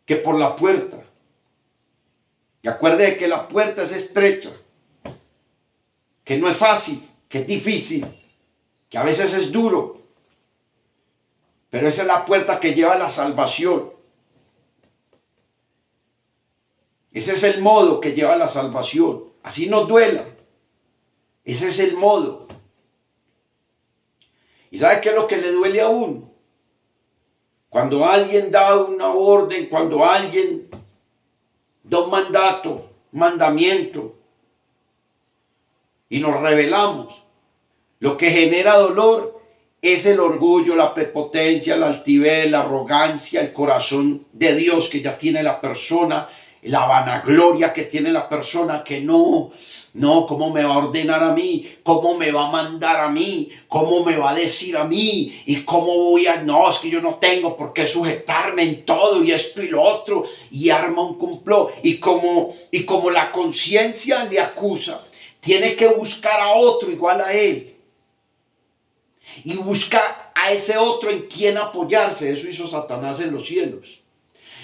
que por la puerta. Y acuerde que la puerta es estrecha, que no es fácil, que es difícil, que a veces es duro, pero esa es la puerta que lleva a la salvación. Ese es el modo que lleva a la salvación. Así nos duela. Ese es el modo. ¿Y sabe qué es lo que le duele a uno? Cuando alguien da una orden, cuando alguien da un mandato, mandamiento, y nos rebelamos, lo que genera dolor es el orgullo, la prepotencia, la altivez, la arrogancia, el corazón de Dios que ya tiene la persona, la vanagloria que tiene la persona, que no, ¿cómo me va a ordenar a mí? ¿Cómo me va a mandar a mí? ¿Cómo me va a decir a mí? ¿Y cómo voy a...? No, es que yo no tengo por qué sujetarme en todo y esto y lo otro. Y arma un complot. Y como la conciencia le acusa, tiene que buscar a otro igual a él. Y busca a ese otro en quien apoyarse. Eso hizo Satanás en los cielos.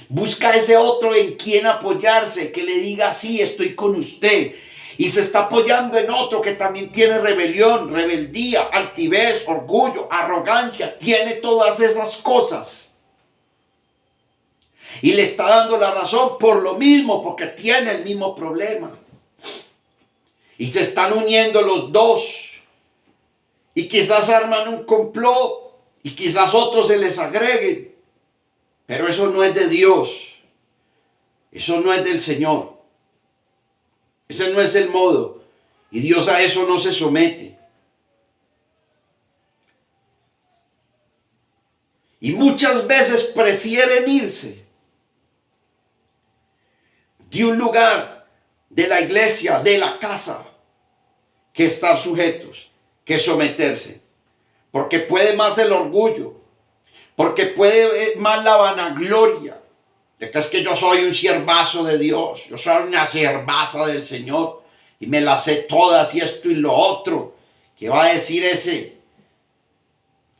Busca a ese otro en quien apoyarse, que le diga, sí, estoy con usted. Y se está apoyando en otro que también tiene rebelión, rebeldía, altivez, orgullo, arrogancia. Tiene todas esas cosas. Y le está dando la razón por lo mismo, porque tiene el mismo problema. Y se están uniendo los dos. Y quizás arman un complot. Y quizás otros se les agreguen. Pero eso no es de Dios. Eso no es del Señor. Ese no es el modo. Y Dios a eso no se somete. Y muchas veces prefieren irse de un lugar, de la iglesia, de la casa, que estar sujetos, que someterse. Porque puede más el orgullo. Porque puede más la vanagloria. De que es que yo soy un siervazo de Dios. Yo soy una siervaza del Señor. Y me las sé todas y esto y lo otro. ¿Qué va a decir ese?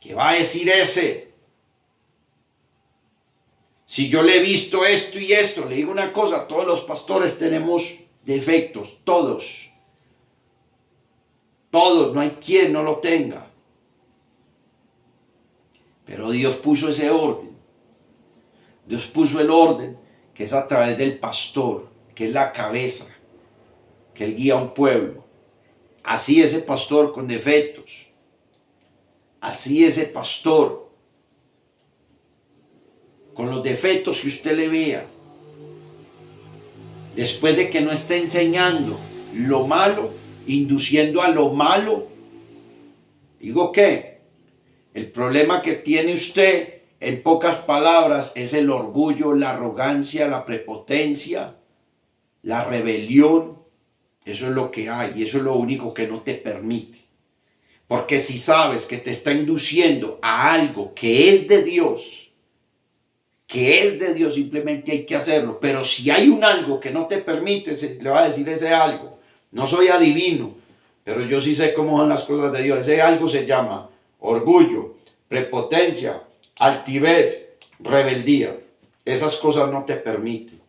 ¿Qué va a decir ese? Si yo le he visto esto y esto. Le digo una cosa. Todos los pastores tenemos defectos. Todos. Todos. No hay quien no lo tenga. Pero Dios puso ese orden. Dios puso el orden que es a través del pastor, que es la cabeza, que él guía a un pueblo. Así ese pastor con defectos. Así ese pastor con los defectos que usted le vea. Después de que no esté enseñando lo malo, induciendo a lo malo. Digo que el problema que tiene usted, en pocas palabras, es el orgullo, la arrogancia, la prepotencia, la rebelión. Eso es lo que hay y eso es lo único que no te permite. Porque si sabes que te está induciendo a algo que es de Dios, simplemente hay que hacerlo. Pero si hay un algo que no te permite, le va a decir ese algo. No soy adivino, pero yo sí sé cómo son las cosas de Dios. Ese algo se llama orgullo, prepotencia, altivez, rebeldía. Esas cosas no te permiten.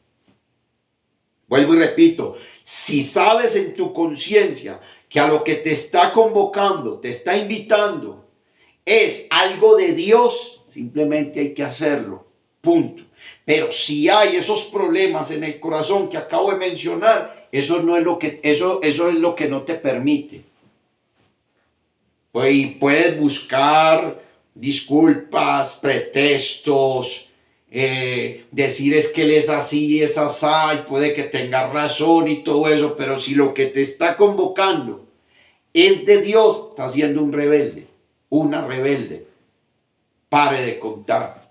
Vuelvo y repito, si sabes en tu conciencia que a lo que te está convocando, te está invitando, es algo de Dios, simplemente hay que hacerlo, punto. Pero si hay esos problemas en el corazón que acabo de mencionar, eso no es lo que, eso es lo que no te permite. Y puedes buscar disculpas, pretextos, decir es que él es así, es asá, y puede que tenga razón y todo eso, pero si lo que te está convocando es de Dios, está siendo un rebelde, una rebelde. Pare de contar.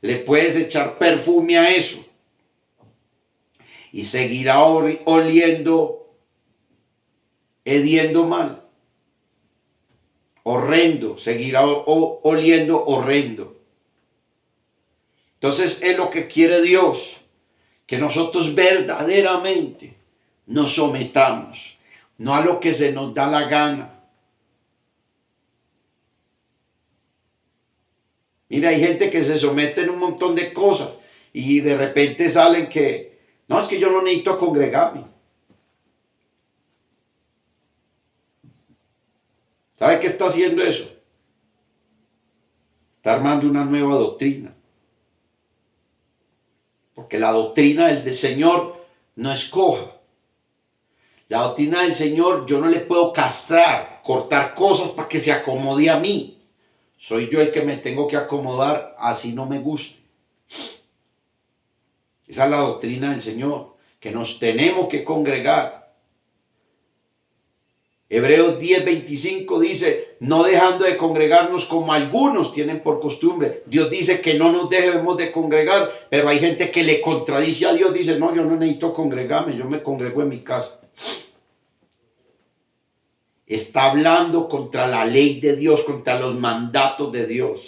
Le puedes echar perfume a eso y seguirá oliendo, hediendo mal. Horrendo, seguirá oliendo horrendo. Entonces es lo que quiere Dios, que nosotros verdaderamente nos sometamos, no a lo que se nos da la gana. Mira, hay gente que se somete en un montón de cosas y de repente salen que, no, es que yo no necesito congregarme. ¿Sabe qué está haciendo eso? Está armando una nueva doctrina. Porque la doctrina del Señor no es coja. La doctrina del Señor yo no le puedo castrar, cortar cosas para que se acomode a mí. Soy yo el que me tengo que acomodar así no me guste. Esa es la doctrina del Señor, que nos tenemos que congregar. Hebreos 10:25 dice, no dejando de congregarnos como algunos tienen por costumbre. Dios dice que no nos debemos de congregar, pero hay gente que le contradice a Dios, dice, no, yo no necesito congregarme, yo me congrego en mi casa. Está hablando contra la ley de Dios, contra los mandatos de Dios.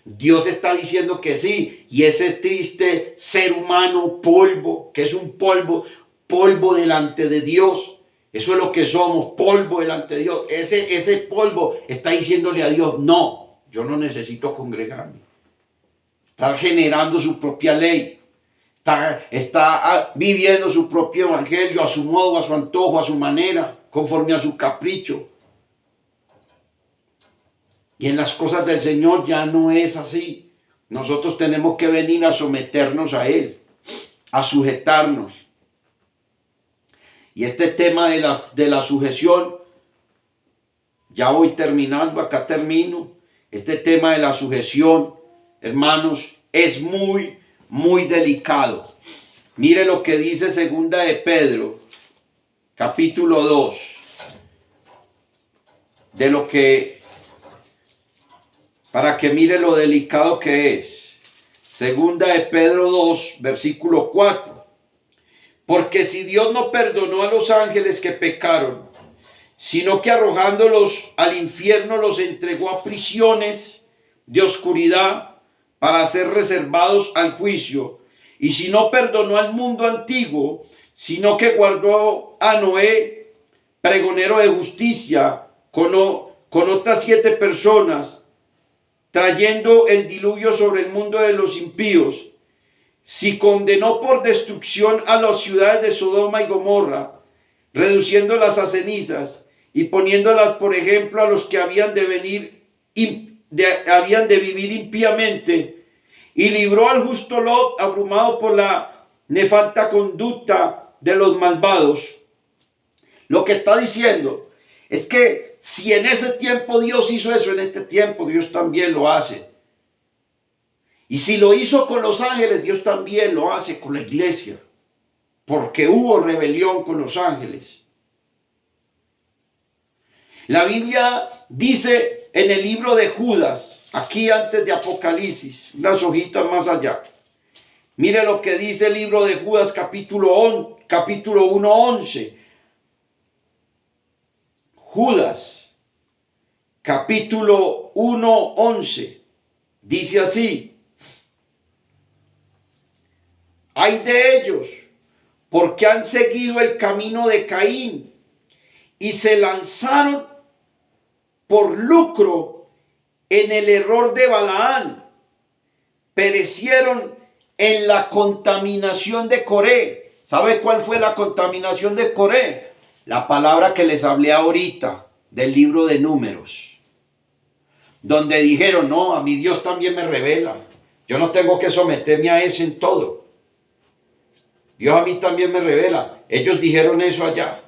Dios está diciendo que sí, y ese triste ser humano, polvo, que es un polvo delante de Dios. Eso es lo que somos, polvo delante de Dios. Ese polvo está diciéndole a Dios, no, yo no necesito congregarme. Está generando su propia ley. Está viviendo su propio evangelio a su modo, a su antojo, a su manera, conforme a su capricho. Y en las cosas del Señor ya no es así. Nosotros tenemos que venir a someternos a Él, a sujetarnos. Y este tema de la sujeción, ya voy terminando, acá termino. Este tema de la sujeción, hermanos, es muy, muy delicado. Mire lo que dice segunda de Pedro, capítulo 2, de lo que, para que mire lo delicado que es. Segunda de Pedro 2, versículo 4. Porque si Dios no perdonó a los ángeles que pecaron, sino que arrojándolos al infierno los entregó a prisiones de oscuridad para ser reservados al juicio, y si no perdonó al mundo antiguo, sino que guardó a Noé, pregonero de justicia, con otras 7 personas, trayendo el diluvio sobre el mundo de los impíos, si condenó por destrucción a las ciudades de Sodoma y Gomorra, reduciéndolas a cenizas y poniéndolas por ejemplo a los que habían de vivir impíamente, y libró al justo Lot abrumado por la nefasta conducta de los malvados. Lo que está diciendo es que si en ese tiempo Dios hizo eso, en este tiempo Dios también lo hace. Y si lo hizo con los ángeles, Dios también lo hace con la iglesia. Porque hubo rebelión con los ángeles. La Biblia dice en el libro de Judas, aquí antes de Apocalipsis, unas hojitas más allá. Mire lo que dice el libro de Judas, capítulo 1:11. Judas, capítulo 1:11. Dice así: ay de ellos, porque han seguido el camino de Caín y se lanzaron por lucro en el error de Balaán. Perecieron en la contaminación de Coré. ¿Sabe cuál fue la contaminación de Coré? La palabra que les hablé ahorita del libro de Números, donde dijeron, no, a mi Dios también me revela. Yo no tengo que someterme a ese en todo. Dios a mí también me revela. Ellos dijeron eso allá.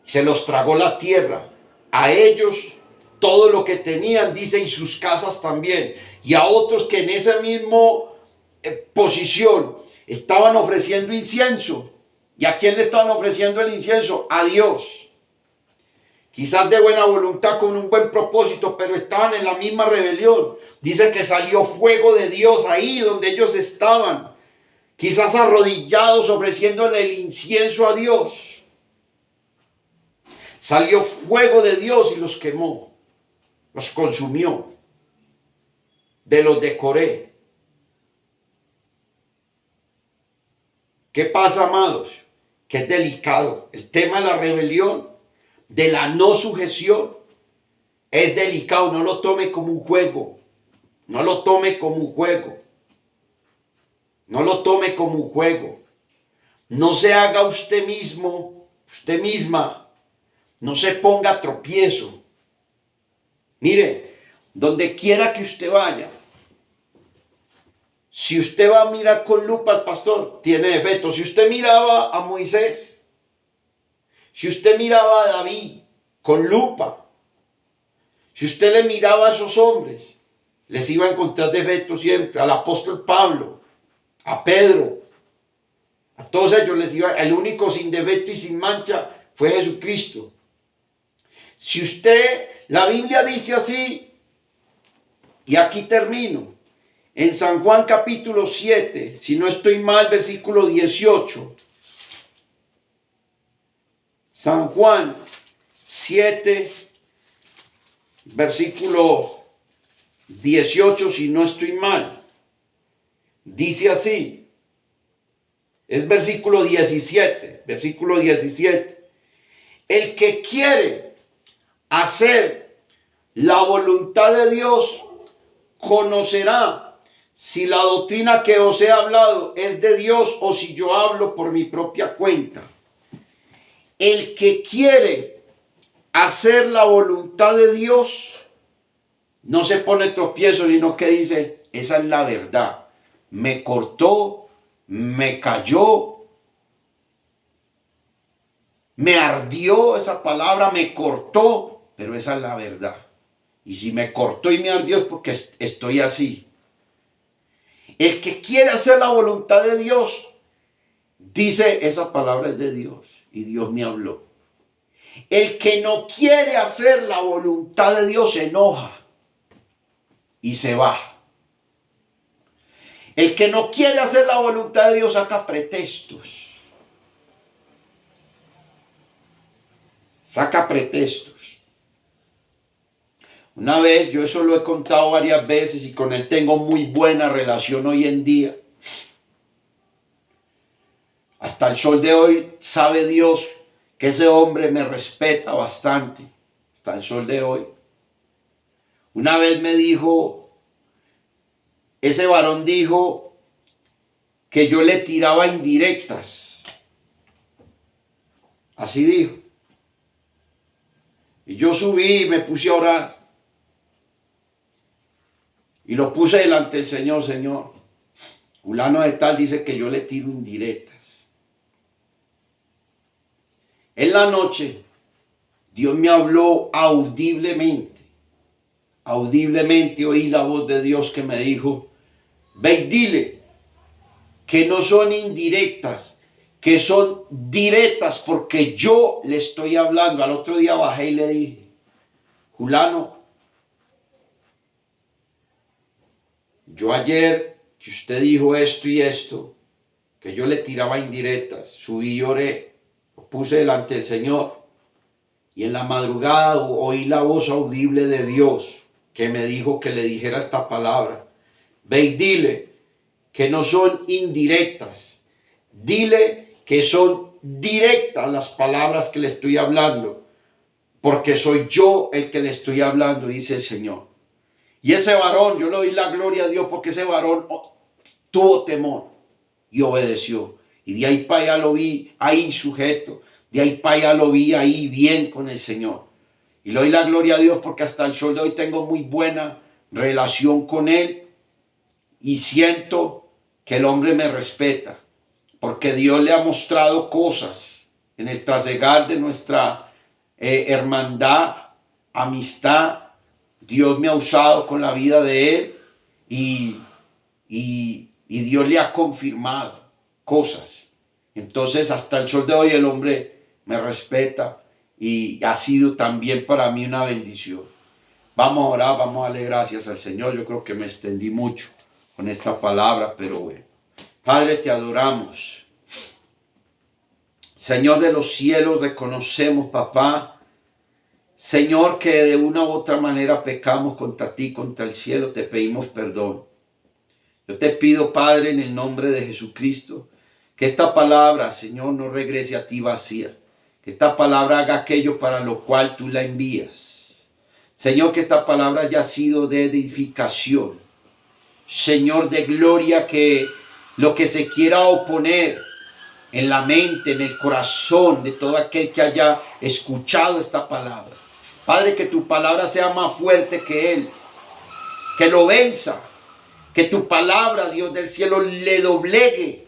Se los tragó la tierra. A ellos todo lo que tenían, dice, y sus casas también. Y a otros que en esa misma posición estaban ofreciendo incienso. ¿Y a quién le estaban ofreciendo el incienso? A Dios. Quizás de buena voluntad, con un buen propósito, pero estaban en la misma rebelión. Dice que salió fuego de Dios ahí donde ellos estaban. Quizás arrodillados ofreciéndole el incienso a Dios. Salió fuego de Dios y los quemó, los consumió, de los de Coré. ¿Qué pasa, amados? Que es delicado. El tema de la rebelión, de la no sujeción, es delicado. No lo tome como un juego. No lo tome como un juego. No lo tome como un juego. No se haga usted mismo, usted misma, no se ponga tropiezo. Mire, donde quiera que usted vaya, si usted va a mirar con lupa al pastor, tiene defecto. Si usted miraba a Moisés, si usted miraba a David con lupa, si usted le miraba a esos hombres, les iba a encontrar defectos siempre. Al apóstol Pablo, a Pedro, a todos ellos les iba, el único sin defecto y sin mancha fue Jesucristo. Si usted, la Biblia dice así, y aquí termino, en San Juan capítulo 7, si no estoy mal, versículo 18. San Juan 7, versículo 18, si no estoy mal. Dice así, es versículo 17, versículo 17. El que quiere hacer la voluntad de Dios conocerá si la doctrina que os he hablado es de Dios o si yo hablo por mi propia cuenta. El que quiere hacer la voluntad de Dios no se pone tropiezo, sino que dice, esa es la verdad. Me cortó, me cayó, me ardió esa palabra, me cortó, pero esa es la verdad. Y si me cortó y me ardió es porque estoy así. El que quiere hacer la voluntad de Dios, dice, esa palabra es de Dios y Dios me habló. El que no quiere hacer la voluntad de Dios se enoja y se va. El que no quiere hacer la voluntad de Dios saca pretextos. Saca pretextos. Una vez, yo eso lo he contado varias veces y con él tengo muy buena relación hoy en día. Hasta el sol de hoy sabe Dios que ese hombre me respeta bastante. Hasta el sol de hoy. Una vez me dijo, ese varón dijo que yo le tiraba indirectas. Así dijo. Y yo subí y me puse a orar. Y lo puse delante del Señor, Señor. Fulano de tal dice que yo le tiro indirectas. En la noche, Dios me habló audiblemente. Audiblemente oí la voz de Dios que me dijo, ve y dile que no son indirectas, que son directas porque yo le estoy hablando. Al otro día bajé y le dije, fulano, yo ayer que usted dijo esto y esto, que yo le tiraba indirectas, subí y oré, lo puse delante del Señor y en la madrugada oí la voz audible de Dios que me dijo que le dijera esta palabra. Ve y dile que no son indirectas, dile que son directas las palabras que le estoy hablando, porque soy yo el que le estoy hablando, dice el Señor. Y ese varón, yo le doy la gloria a Dios porque ese varón tuvo temor y obedeció. Y de ahí para allá lo vi ahí sujeto, de ahí para allá lo vi ahí bien con el Señor. Y le doy la gloria a Dios porque hasta el sol de hoy tengo muy buena relación con Él y siento que el hombre me respeta porque Dios le ha mostrado cosas en el trasegar de nuestra hermandad, amistad. Dios me ha usado con la vida de él y Dios le ha confirmado cosas. Entonces hasta el sol de hoy el hombre me respeta y ha sido también para mí una bendición. Vamos a orar, vamos a darle gracias al Señor. Yo creo que me extendí mucho con esta palabra, pero bueno. Padre, te adoramos. Señor de los cielos, reconocemos, papá, Señor, que de una u otra manera pecamos contra ti, contra el cielo, te pedimos perdón. Yo te pido, Padre, en el nombre de Jesucristo, que esta palabra, Señor, no regrese a ti vacía. Que esta palabra haga aquello para lo cual tú la envías. Señor, que esta palabra haya sido de edificación. Señor, de gloria, que lo que se quiera oponer en la mente, en el corazón de todo aquel que haya escuchado esta palabra. Padre, que tu palabra sea más fuerte que él, que lo venza, que tu palabra, Dios del cielo, le doblegue,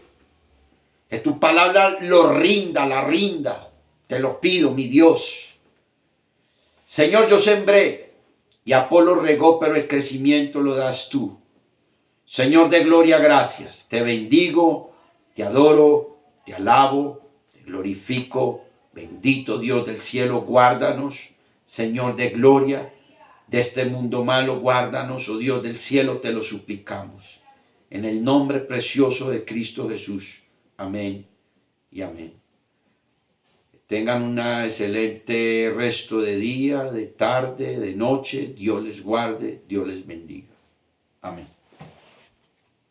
que tu palabra lo rinda, la rinda. Te lo pido, mi Dios. Señor, yo sembré y Apolo regó, pero el crecimiento lo das tú. Señor de gloria, gracias. Te bendigo, te adoro, te alabo, te glorifico. Bendito Dios del cielo, guárdanos. Señor de gloria, de este mundo malo, guárdanos, oh Dios del cielo, te lo suplicamos. En el nombre precioso de Cristo Jesús. Amén y amén. Tengan un excelente resto de día, de tarde, de noche. Dios les guarde, Dios les bendiga. Amén.